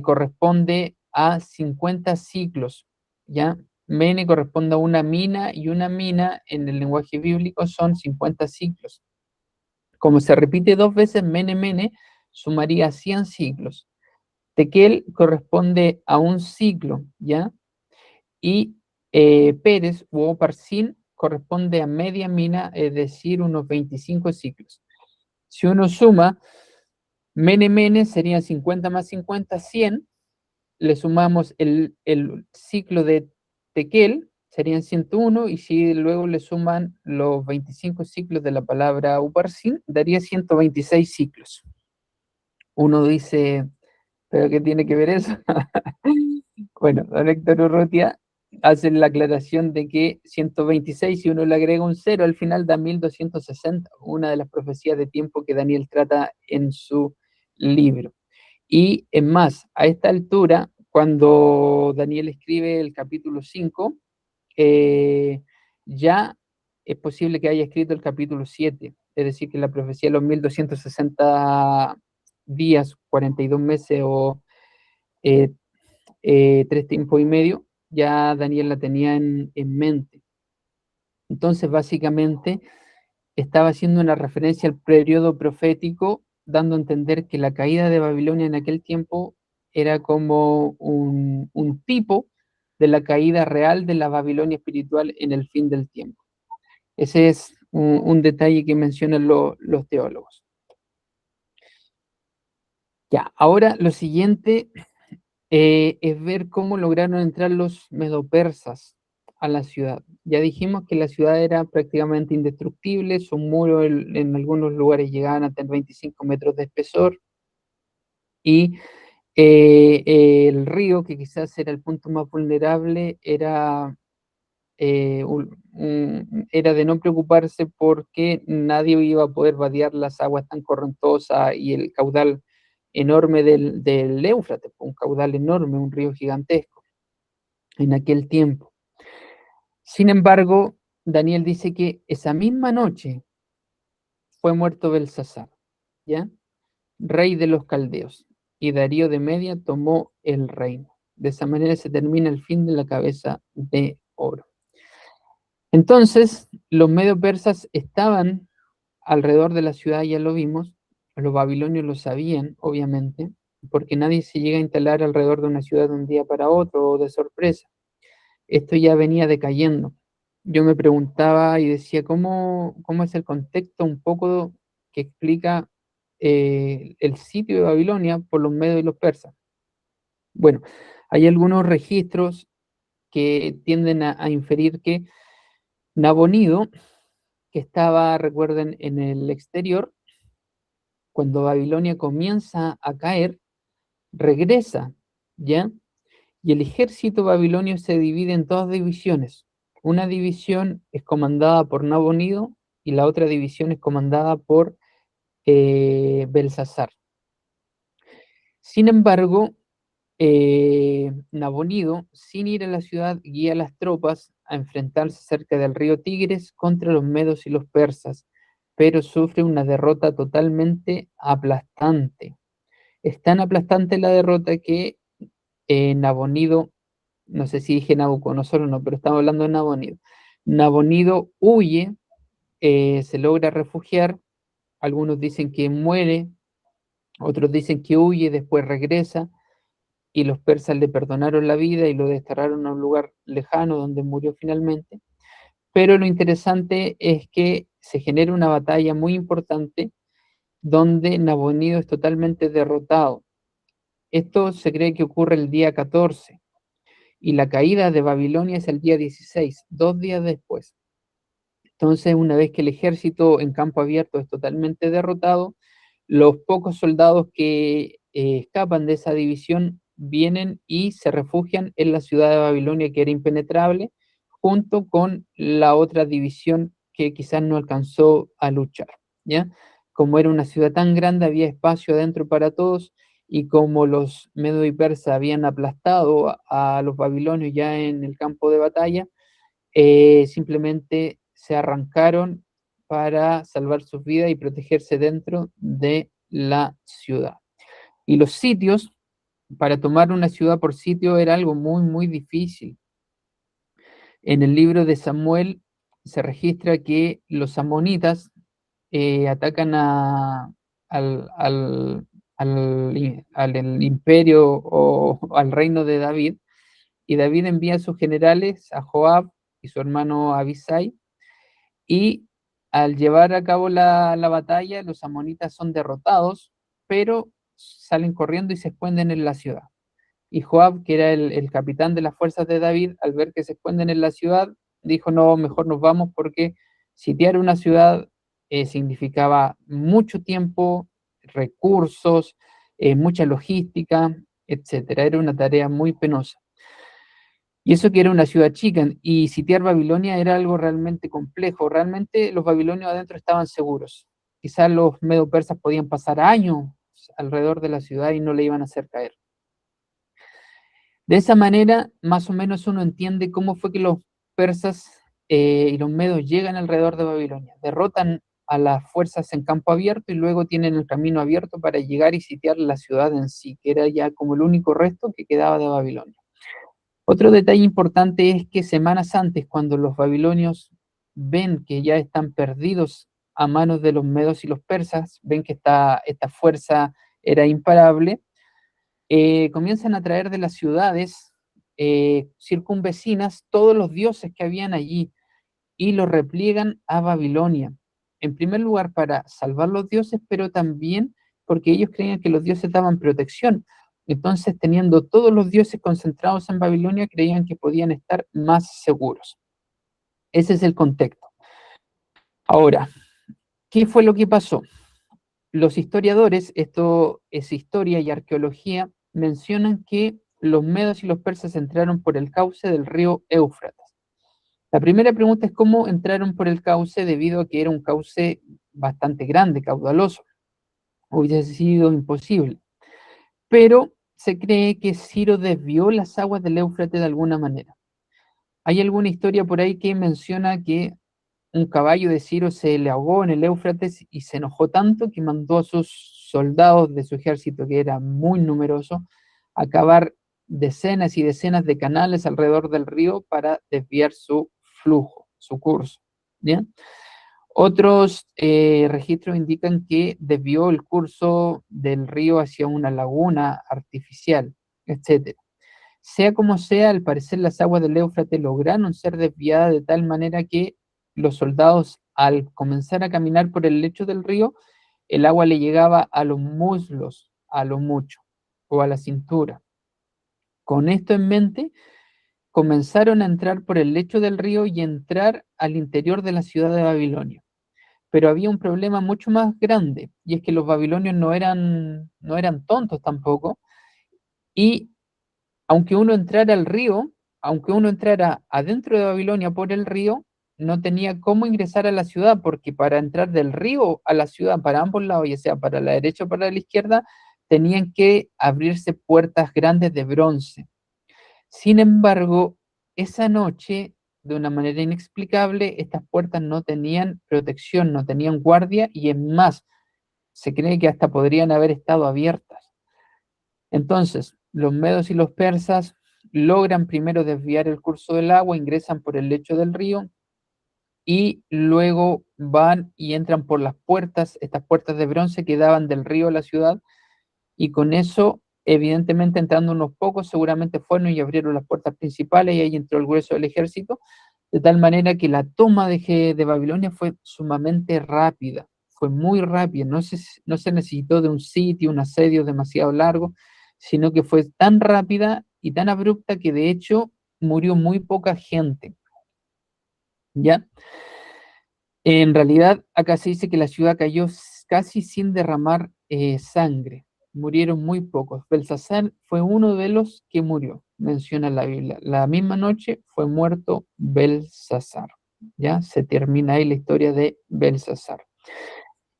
corresponde a 50 ciclos, ¿ya? Mene corresponde a una mina, y una mina en el lenguaje bíblico son 50 ciclos. Como se repite 2 veces, mene, mene, sumaría 100 ciclos. Tekel corresponde a un ciclo, ¿ya? Y Pérez u uparsin corresponde a media mina, es decir, unos 25 ciclos. Si uno suma, mene, mene serían 50 más 50, 100. Le sumamos el ciclo de Tekel, serían 101, y si luego le suman los 25 ciclos de la palabra uparsin, daría 126 ciclos. Uno dice: ¿pero qué tiene que ver eso? Bueno, don Héctor Urrutia hace la aclaración de que 126, si uno le agrega un 0 al final, da 1260, una de las profecías de tiempo que Daniel trata en su libro. Y es más, a esta altura, cuando Daniel escribe el capítulo 5, ya es posible que haya escrito el capítulo 7, es decir, que la profecía de los 1260 días, 42 meses o 3 tiempos y medio, ya Daniel la tenía en mente. Entonces, básicamente, estaba haciendo una referencia al periodo profético, dando a entender que la caída de Babilonia en aquel tiempo era como un tipo de la caída real de la Babilonia espiritual en el fin del tiempo. Ese es un detalle que mencionan los teólogos. Ya, ahora lo siguiente es ver cómo lograron entrar los medopersas a la ciudad. Ya dijimos que la ciudad era prácticamente indestructible, sus muros en algunos lugares llegaban a tener 25 metros de espesor, y el río, que quizás era el punto más vulnerable, era era de no preocuparse porque nadie iba a poder vadear las aguas tan correntosas y el caudal enorme del Éufrates, un caudal enorme, un río gigantesco en aquel tiempo. Sin embargo, Daniel dice que esa misma noche fue muerto Belsasar, ¿ya? Rey de los caldeos, y Darío de Media tomó el reino. De esa manera se termina el fin de la cabeza de oro. Entonces, los medo persas estaban alrededor de la ciudad, ya lo vimos, los babilonios lo sabían, obviamente, porque nadie se llega a instalar alrededor de una ciudad de un día para otro o de sorpresa. Esto ya venía decayendo. Yo me preguntaba y decía, ¿cómo es el contexto un poco que explica el sitio de Babilonia por los medos y los persas? Bueno, hay algunos registros que tienden a inferir que Nabonido, que estaba, recuerden, en el exterior, cuando Babilonia comienza a caer, regresa, ¿ya? Y el ejército babilonio se divide en dos divisiones. Una división es comandada por Nabonido y la otra división es comandada por Belsasar. Sin embargo, Nabonido, sin ir a la ciudad, guía a las tropas a enfrentarse cerca del río Tigres contra los medos y los persas, pero sufre una derrota totalmente aplastante. Es tan aplastante la derrota que Nabonido, no sé si dije Nabucodonosor o no, pero estamos hablando de Nabonido. Nabonido huye, se logra refugiar, algunos dicen que muere, otros dicen que huye, después regresa, y los persas le perdonaron la vida y lo desterraron a un lugar lejano donde murió finalmente. Pero lo interesante es que se genera una batalla muy importante donde Nabonido es totalmente derrotado. Esto se cree que ocurre el día 14 y la caída de Babilonia es el día 16, 2 días después. Entonces, una vez que el ejército en campo abierto es totalmente derrotado, los pocos soldados que escapan de esa división vienen y se refugian en la ciudad de Babilonia, que era impenetrable, junto con la otra división que quizás no alcanzó a luchar, ¿ya? Como era una ciudad tan grande, había espacio adentro para todos, y como los medo y persas habían aplastado a los babilonios ya en el campo de batalla, simplemente se arrancaron para salvar sus vidas y protegerse dentro de la ciudad. Y los sitios, para tomar una ciudad por sitio era algo muy, muy difícil. En el libro de Samuel se registra que los amonitas atacan al imperio o al reino de David, y David envía a sus generales, a Joab y su hermano Abisai, y al llevar a cabo la batalla, los amonitas son derrotados, pero salen corriendo y se esconden en la ciudad. Y Joab, que era el capitán de las fuerzas de David, al ver que se esconden en la ciudad, dijo, no, mejor nos vamos porque sitiar una ciudad significaba mucho tiempo, recursos, mucha logística, etcétera. Era una tarea muy penosa. Y eso que era una ciudad chica, y sitiar Babilonia era algo realmente complejo. Realmente los babilonios adentro estaban seguros. Quizás los medo-persas podían pasar años alrededor de la ciudad y no le iban a hacer caer. De esa manera, más o menos uno entiende cómo fue que los persas y los medos llegan alrededor de Babilonia. Derrotan a las fuerzas en campo abierto y luego tienen el camino abierto para llegar y sitiar la ciudad en sí, que era ya como el único resto que quedaba de Babilonia. Otro detalle importante es que semanas antes, cuando los babilonios ven que ya están perdidos a manos de los medos y los persas, ven que esta fuerza era imparable, comienzan a traer de las ciudades circunvecinas todos los dioses que habían allí y los repliegan a Babilonia. En primer lugar, para salvar los dioses, pero también porque ellos creían que los dioses daban protección. Entonces, teniendo todos los dioses concentrados en Babilonia, creían que podían estar más seguros. Ese es el contexto. Ahora, ¿qué fue lo que pasó? Los historiadores, esto es historia y arqueología, mencionan que los medos y los persas entraron por el cauce del río Éufrates. La primera pregunta es cómo entraron por el cauce, debido a que era un cauce bastante grande, caudaloso. Hubiese sido imposible. Pero se cree que Ciro desvió las aguas del Éufrates de alguna manera. Hay alguna historia por ahí que menciona que un caballo de Ciro se le ahogó en el Éufrates y se enojó tanto que mandó a sus soldados de su ejército, que era muy numeroso, a cavar decenas y decenas de canales alrededor del río para desviar su flujo, su curso. ¿Bien? Otros registros indican que desvió el curso del río hacia una laguna artificial, etc. Sea como sea, al parecer las aguas del Éufrates lograron ser desviadas de tal manera que los soldados, al comenzar a caminar por el lecho del río, el agua le llegaba a los muslos, a lo mucho, o a la cintura. Con esto en mente, comenzaron a entrar por el lecho del río y entrar al interior de la ciudad de Babilonia. Pero había un problema mucho más grande, y es que los babilonios no eran tontos tampoco, y aunque uno entrara al río, aunque uno entrara adentro de Babilonia por el río, no tenía cómo ingresar a la ciudad, porque para entrar del río a la ciudad, para ambos lados, ya sea para la derecha o para la izquierda, tenían que abrirse puertas grandes de bronce. Sin embargo, esa noche, de una manera inexplicable, estas puertas no tenían protección, no tenían guardia, y es más, se cree que hasta podrían haber estado abiertas. Entonces, los medos y los persas logran primero desviar el curso del agua, ingresan por el lecho del río y luego van y entran por las puertas, estas puertas de bronce que daban del río a la ciudad, y con eso, evidentemente, entrando unos pocos, seguramente fueron y abrieron las puertas principales y ahí entró el grueso del ejército, de tal manera que la toma de Babilonia fue sumamente rápida, fue muy rápida, no se necesitó de un sitio, un asedio demasiado largo, sino que fue tan rápida y tan abrupta que de hecho murió muy poca gente. ¿Ya? En realidad, acá se dice que la ciudad cayó casi sin derramar sangre. Murieron muy pocos. Belsasar fue uno de los que murió, menciona la Biblia. La misma noche fue muerto Belsasar. ¿Ya? Se termina ahí la historia de Belsasar.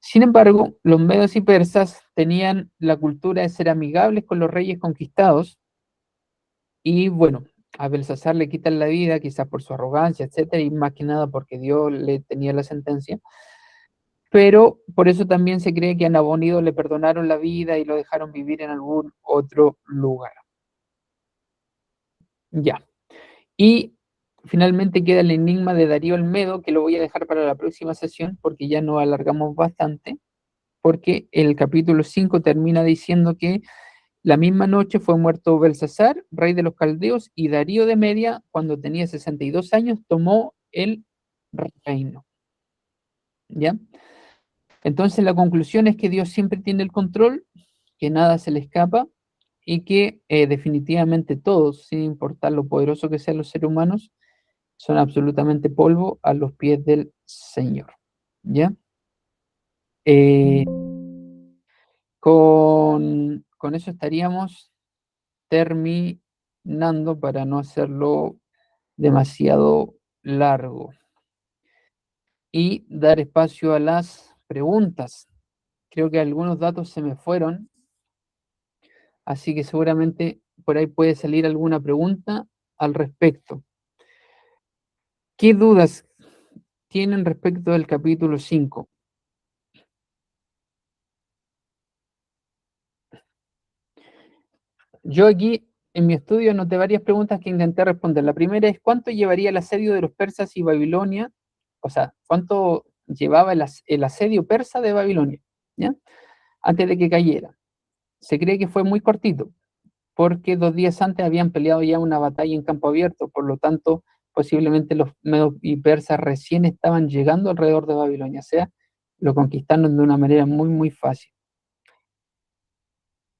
Sin embargo, los medos y persas tenían la cultura de ser amigables con los reyes conquistados, y bueno, a Belsasar le quitan la vida, quizás por su arrogancia, etcétera, y más que nada porque Dios le tenía la sentencia. Pero por eso también se cree que a Nabonido le perdonaron la vida y lo dejaron vivir en algún otro lugar. Ya. Y finalmente queda el enigma de Darío el Medo, que lo voy a dejar para la próxima sesión porque ya nos alargamos bastante, porque el capítulo 5 termina diciendo que la misma noche fue muerto Belsasar, rey de los caldeos, y Darío de Media, cuando tenía 62 años, tomó el reino. ¿Ya? Entonces la conclusión es que Dios siempre tiene el control, que nada se le escapa, y que definitivamente todos, sin importar lo poderoso que sean los seres humanos, son absolutamente polvo a los pies del Señor. ¿Ya? Con eso estaríamos terminando para no hacerlo demasiado largo y dar espacio a las preguntas. Creo que algunos datos se me fueron, así que seguramente por ahí puede salir alguna pregunta al respecto. ¿Qué dudas tienen respecto del capítulo 5? Yo aquí en mi estudio anoté varias preguntas que intenté responder. La primera es: ¿cuánto llevaría el asedio de los persas y Babilonia? O sea, ¿cuánto llevaba el asedio persa de Babilonia? ¿Ya? Antes de que cayera. Se cree que fue muy cortito, porque 2 días antes habían peleado ya una batalla en campo abierto, por lo tanto, posiblemente los medos y persas recién estaban llegando alrededor de Babilonia, o sea, lo conquistaron de una manera muy, muy fácil.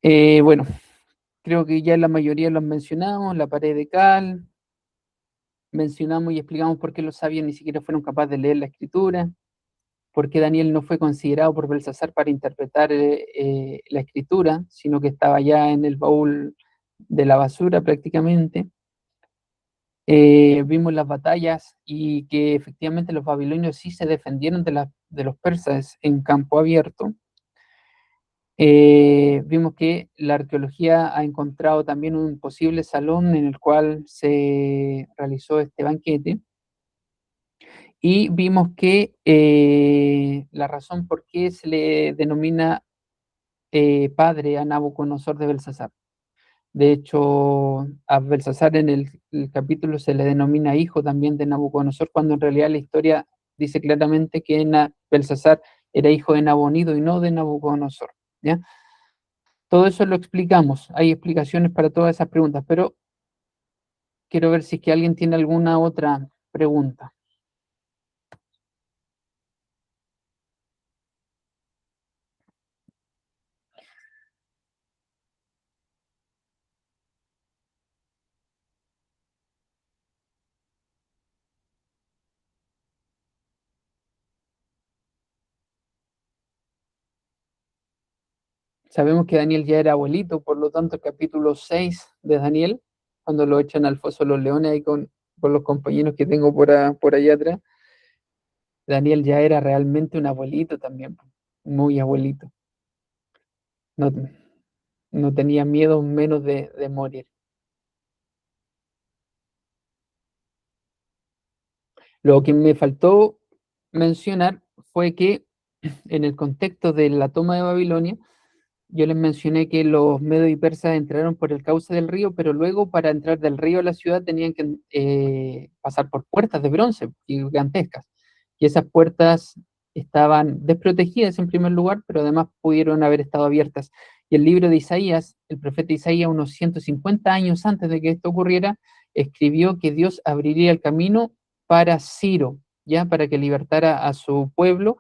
Bueno, creo que ya la mayoría los mencionamos, la pared de cal, mencionamos y explicamos por qué los sabios ni siquiera fueron capaces de leer la escritura, por qué Daniel no fue considerado por Belsasar para interpretar la escritura, sino que estaba ya en el baúl de la basura prácticamente. vimos las batallas y que efectivamente los babilonios sí se defendieron de los persas en campo abierto. Vimos que la arqueología ha encontrado también un posible salón en el cual se realizó este banquete. Y vimos que la razón por qué se le denomina padre a Nabucodonosor de Belsasar. De hecho, a Belsasar en el capítulo se le denomina hijo también de Nabucodonosor, cuando en realidad la historia dice claramente que Belsasar era hijo de Nabonido y no de Nabucodonosor, ¿ya? Todo eso lo explicamos, hay explicaciones para todas esas preguntas, pero quiero ver si es que alguien tiene alguna otra pregunta. Sabemos que Daniel ya era abuelito, por lo tanto, el capítulo 6 de Daniel, cuando lo echan al foso de los leones ahí con los compañeros que tengo por allá atrás, Daniel ya era realmente un abuelito también, muy abuelito. No, no tenía miedo menos de morir. Lo que me faltó mencionar fue que en el contexto de la toma de Babilonia, yo les mencioné que los medos y persas entraron por el cauce del río, pero luego para entrar del río a la ciudad tenían que pasar por puertas de bronce gigantescas. Y esas puertas estaban desprotegidas en primer lugar, pero además pudieron haber estado abiertas. Y el libro de Isaías, el profeta Isaías, unos 150 años antes de que esto ocurriera, escribió que Dios abriría el camino para Ciro, ya para que libertara a su pueblo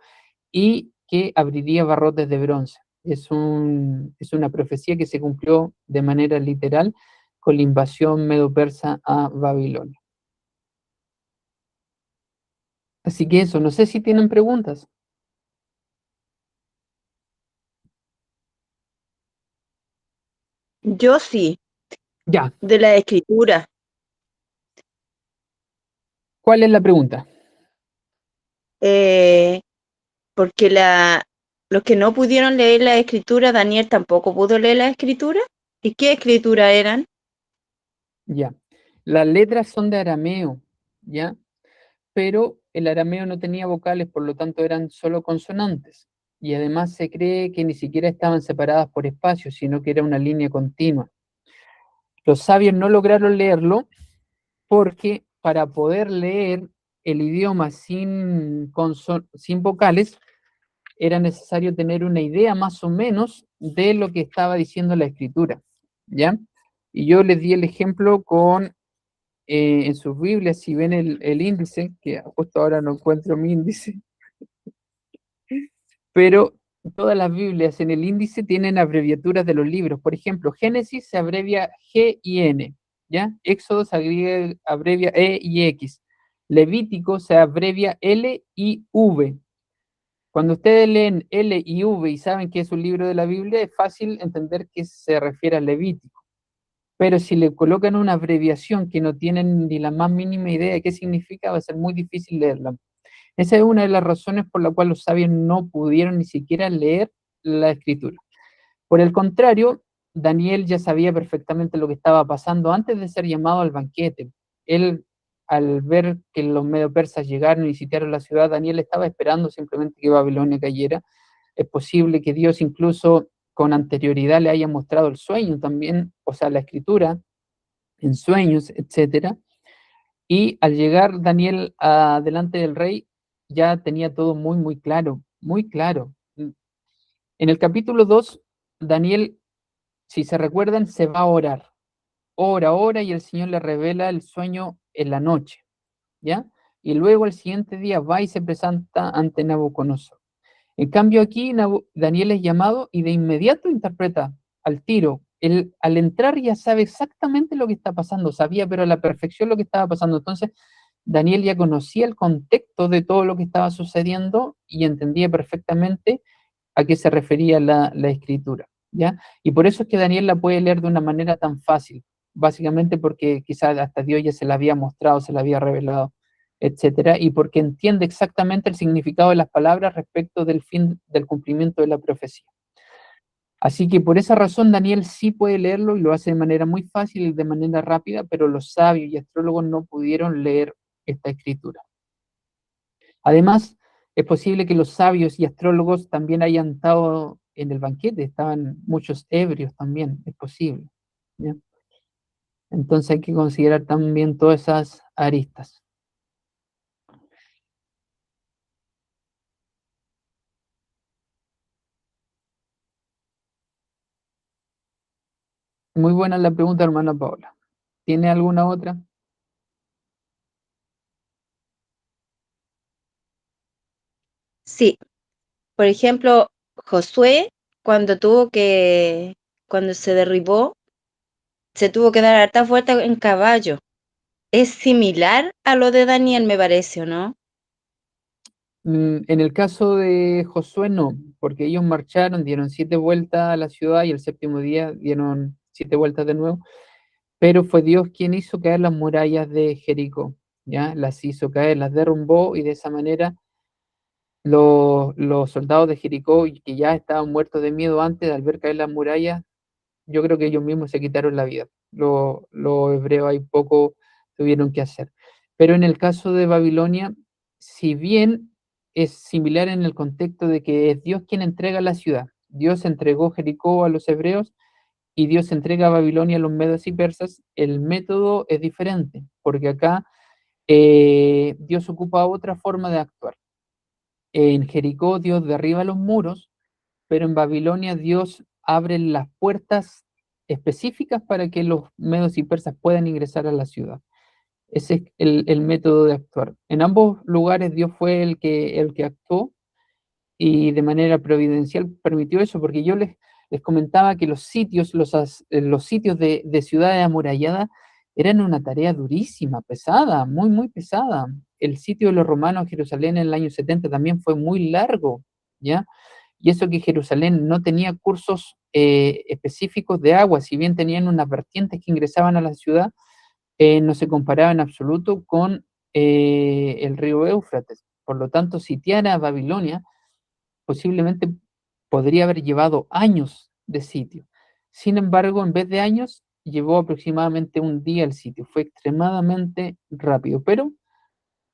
y que abriría barrotes de bronce. Es una profecía que se cumplió de manera literal con la invasión medo-persa a Babilonia. Así que eso, no sé si tienen preguntas. Yo sí, Ya, de la escritura. ¿cuál es la pregunta? Porque los que no pudieron leer la escritura, Daniel tampoco pudo leer la escritura. ¿Y qué escritura eran? Ya, las letras son de arameo, ¿ya? Pero el arameo no tenía vocales, por lo tanto eran solo consonantes. Y además se cree que ni siquiera estaban separadas por espacios, sino que era una línea continua. Los sabios no lograron leerlo porque para poder leer el idioma sin vocales era necesario tener una idea más o menos de lo que estaba diciendo la escritura, ¿ya? Y yo les di el ejemplo con, en sus Biblias, si ven el índice, que justo ahora no encuentro mi índice, pero todas las Biblias en el índice tienen abreviaturas de los libros. Por ejemplo, Génesis se abrevia G y N, ¿ya? Éxodo se abrevia E y X. Levítico se abrevia L y V. Cuando ustedes leen L y V y saben que es un libro de la Biblia, es fácil entender que se refiere al Levítico. Pero si le colocan una abreviación que no tienen ni la más mínima idea de qué significa, va a ser muy difícil leerla. Esa es una de las razones por la cual los sabios no pudieron ni siquiera leer la escritura. Por el contrario, Daniel ya sabía perfectamente lo que estaba pasando antes de ser llamado al banquete. Él, al ver que los medo persas llegaron y sitiaron la ciudad, Daniel estaba esperando simplemente que Babilonia cayera. Es posible que Dios incluso con anterioridad le haya mostrado el sueño también, o sea, la escritura, en sueños, etcétera. Y al llegar Daniel delante del rey, ya tenía todo muy, muy claro, muy claro. En el capítulo 2, Daniel, si se recuerdan, se va a orar. Ora, y el Señor le revela el sueño en la noche, ¿ya? Y luego el siguiente día va y se presenta ante Nabucodonosor. En cambio aquí Daniel es llamado y de inmediato interpreta al tiro. Él, al entrar ya sabe exactamente lo que está pasando, sabía pero a la perfección lo que estaba pasando. Entonces Daniel ya conocía el contexto de todo lo que estaba sucediendo y entendía perfectamente a qué se refería la escritura, ¿ya? Y por eso es que Daniel la puede leer de una manera tan fácil, básicamente porque quizás hasta Dios ya se la había mostrado, se la había revelado, etcétera, y porque entiende exactamente el significado de las palabras respecto del fin del cumplimiento de la profecía. Así que por esa razón Daniel sí puede leerlo y lo hace de manera muy fácil y de manera rápida, pero los sabios y astrólogos no pudieron leer esta escritura. Además, es posible que los sabios y astrólogos también hayan estado en el banquete, estaban muchos ebrios también, es posible, ¿ya? Entonces hay que considerar también todas esas aristas. Muy buena la pregunta, hermana Paola. ¿Tiene alguna otra? Sí, por ejemplo, Josué, cuando se derribó, se tuvo que dar harta vuelta en caballo. Es similar a lo de Daniel, me parece, ¿o no? En el caso de Josué no, porque ellos marcharon, dieron 7 vueltas a la ciudad y el séptimo día dieron 7 vueltas de nuevo, pero fue Dios quien hizo caer las murallas de Jericó, ¿ya? Las hizo caer, las derrumbó y de esa manera los soldados de Jericó, que ya estaban muertos de miedo antes, al ver caer las murallas, yo creo que ellos mismos se quitaron la vida. Los hebreos ahí poco tuvieron que hacer. Pero en el caso de Babilonia, si bien es similar en el contexto de que es Dios quien entrega la ciudad, Dios entregó Jericó a los hebreos y Dios entrega a Babilonia a los medos y persas, el método es diferente, porque acá Dios ocupa otra forma de actuar. En Jericó Dios derriba los muros, pero en Babilonia Dios abre las puertas específicas para que los medos y persas puedan ingresar a la ciudad. Ese es el método de actuar. En ambos lugares Dios fue el que actuó y de manera providencial permitió eso, porque yo les comentaba que los sitios de ciudades amuralladas eran una tarea durísima, pesada, muy, muy pesada. El sitio de los romanos en Jerusalén en el año 70 también fue muy largo, ¿ya? Y eso que Jerusalén no tenía cursos específicos de agua, si bien tenían unas vertientes que ingresaban a la ciudad, no se comparaba en absoluto con el río Éufrates. Por lo tanto, sitiar a Babilonia posiblemente podría haber llevado años de sitio. Sin embargo, en vez de años, llevó aproximadamente un día el sitio. Fue extremadamente rápido, pero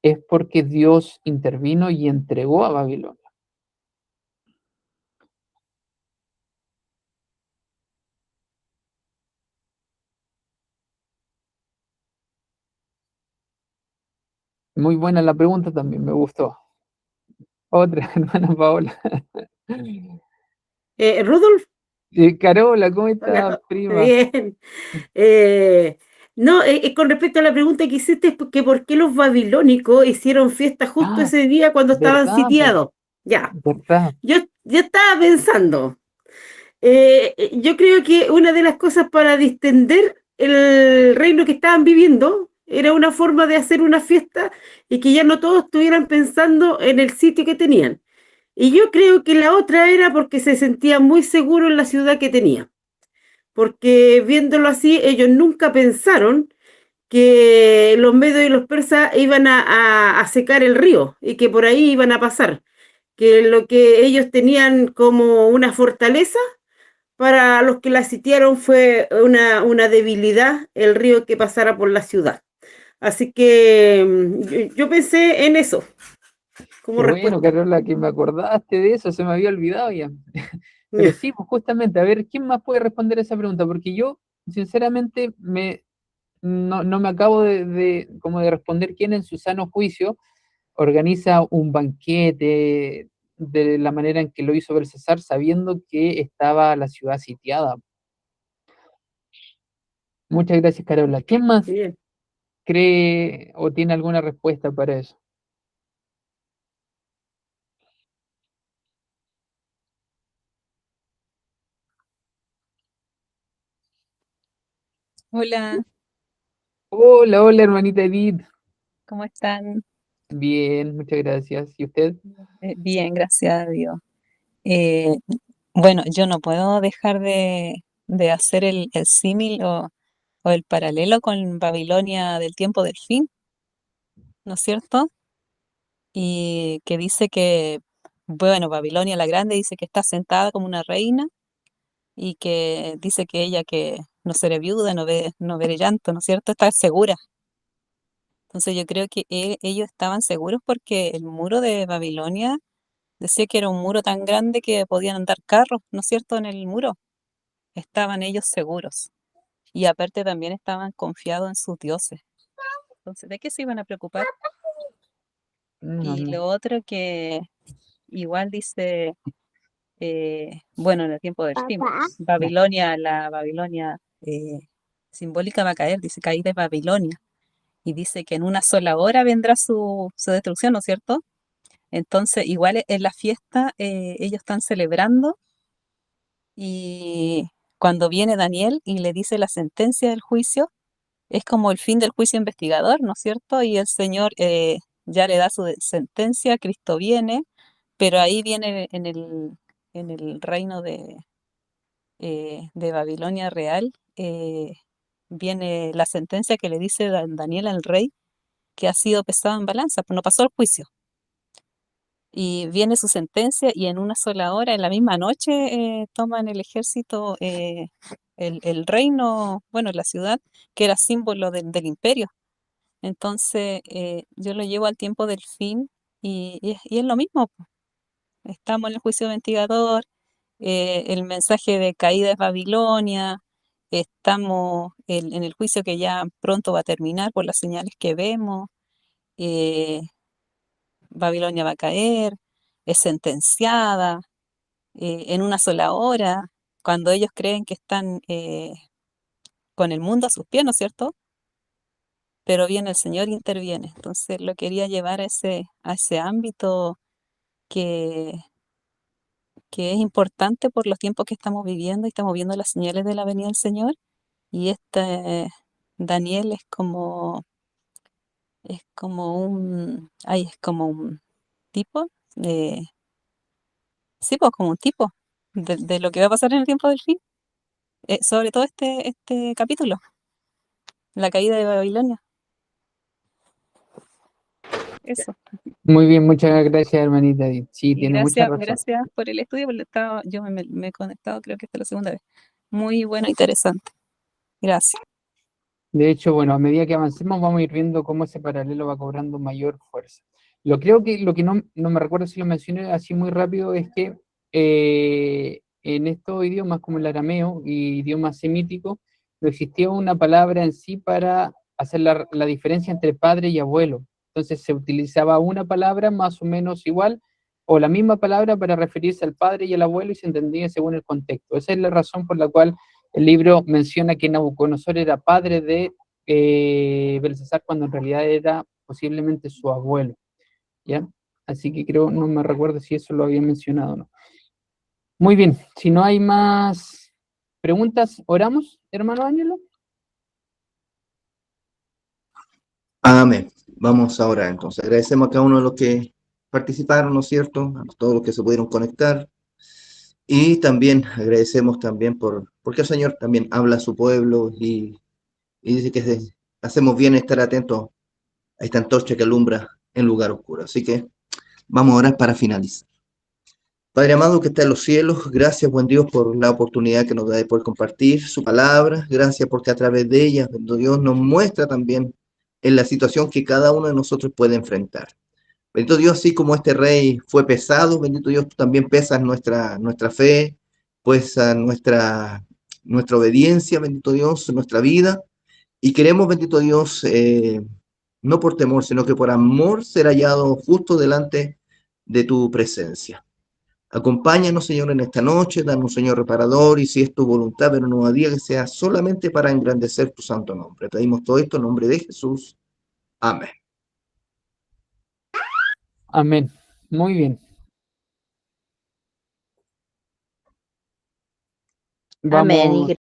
es porque Dios intervino y entregó a Babilonia. Muy buena la pregunta también, me gustó. Otra, hermana Paola. Rudolf, Carola, ¿cómo estás, hola, prima? bien. No, con respecto a la pregunta que hiciste, que por qué los babilónicos hicieron fiesta justo Ah, ese día cuando estaban verdad, sitiados. Ya, verdad. yo estaba pensando, yo creo que una de las cosas para distender el reino que estaban viviendo era una forma de hacer una fiesta y que ya no todos estuvieran pensando en el sitio que tenían. Y yo creo que la otra era porque se sentían muy seguros en la ciudad que tenían. Porque viéndolo así, ellos nunca pensaron que los medios y los persas iban a secar el río y que por ahí iban a pasar. Que lo que ellos tenían como una fortaleza, para los que la sitiaron fue una debilidad, el río que pasara por la ciudad. Así que yo pensé en eso como Qué bueno, respuesta. Carola, que me acordaste de eso, se me había olvidado ya. Pero sí, pues justamente, a ver, ¿quién más puede responder esa pregunta? Porque yo, sinceramente, no me acabo como de responder quién en su sano juicio organiza un banquete de la manera en que lo hizo Belsasar, sabiendo que estaba la ciudad sitiada. Muchas gracias, Carola. ¿Quién más Bien. cree o tiene alguna respuesta para eso? Hola, Hola, hola, hermanita Edith. ¿cómo están? Bien, muchas gracias. ¿Y usted? Bien, gracias a Dios. Eh, bueno, yo no puedo dejar de hacer el símil o el paralelo con Babilonia del tiempo del fin, ¿no es cierto? Y que dice que, bueno, Babilonia la Grande dice que está sentada como una reina y que dice que ella que no será viuda, no veré llanto, ¿no es cierto? Está segura. Entonces yo creo que ellos estaban seguros porque el muro de Babilonia decía que era un muro tan grande que podían andar carros, ¿no es cierto?, en el muro. Estaban ellos seguros. Y aparte también estaban confiados en sus dioses. Entonces, ¿de qué se iban a preocupar? Y lo otro que igual dice, bueno, en el tiempo del fin, Babilonia, la Babilonia simbólica va a caer, dice caída de Babilonia. Y dice que en una sola hora vendrá su destrucción, ¿no es cierto? Entonces, igual en la fiesta ellos están celebrando y cuando viene Daniel y le dice la sentencia del juicio, es como el fin del juicio investigador, ¿no es cierto? Y el Señor ya le da su sentencia, Cristo viene, pero ahí viene en el reino de Babilonia real, viene la sentencia que le dice Daniel al rey, que ha sido pesado en balanza, pues no pasó el juicio. Y viene su sentencia y en una sola hora, en la misma noche, toman el ejército el reino, bueno, la ciudad, que era símbolo del imperio. Entonces, yo lo llevo al tiempo del fin y es lo mismo, po. Estamos en el juicio ventigador, el mensaje de caída de Babilonia, estamos en el juicio que ya pronto va a terminar por las señales que vemos. eh, Babilonia va a caer, es sentenciada en una sola hora, cuando ellos creen que están con el mundo a sus pies, ¿no es cierto? Pero viene el Señor e interviene. Entonces lo quería llevar a ese ámbito que, que es importante por los tiempos que estamos viviendo y estamos viendo las señales de la venida del Señor. Y Daniel es como un tipo, eh, sí, pues como un tipo de lo que va a pasar en el tiempo del fin. Sobre todo este capítulo, la caída de Babilonia. Eso. Muy bien, muchas gracias, hermanita Edith. Sí, Y tiene mucha razón. gracias por el estudio, porque yo me he conectado, creo que esta es la segunda vez. Muy bueno, interesante. Gracias. De hecho, bueno, a medida que avancemos vamos a ir viendo cómo ese paralelo va cobrando mayor fuerza. Lo que no me recuerdo si lo mencioné así muy rápido es que en estos idiomas como el arameo y idiomas semíticos no existía una palabra en sí para hacer la diferencia entre padre y abuelo. Entonces se utilizaba una palabra más o menos igual o la misma palabra para referirse al padre y al abuelo y se entendía según el contexto. Esa es la razón por la cual el libro menciona que Nabucodonosor era padre de Belsasar cuando en realidad era posiblemente su abuelo, ¿ya? Así que creo, no me recuerdo si eso lo había mencionado o no. Muy bien, si no hay más preguntas, ¿oramos, hermano Ángelo? Amén. Vamos ahora entonces. Agradecemos a cada uno de los que participaron, ¿no es cierto? A todos los que se pudieron conectar. Y también agradecemos también porque el Señor también habla a su pueblo y dice que hacemos bien estar atentos a esta antorcha que alumbra en lugar oscuro. Así que vamos a orar para finalizar. Padre amado que está en los cielos, gracias, buen Dios, por la oportunidad que nos da de poder compartir su palabra. Gracias porque a través de ella, bendito Dios, nos muestra también en la situación que cada uno de nosotros puede enfrentar. Bendito Dios, así como este rey fue pesado, bendito Dios, tú también pesas nuestra fe, pues nuestra obediencia, bendito Dios, nuestra vida. Y queremos, bendito Dios, no por temor, sino que por amor ser hallado justo delante de tu presencia. Acompáñanos, Señor, en esta noche, danos, Señor, reparador, y si es tu voluntad, pero no a día que sea solamente para engrandecer tu santo nombre. Pedimos todo esto en nombre de Jesús. Amén. Amén. Muy bien. Amén. Vamos.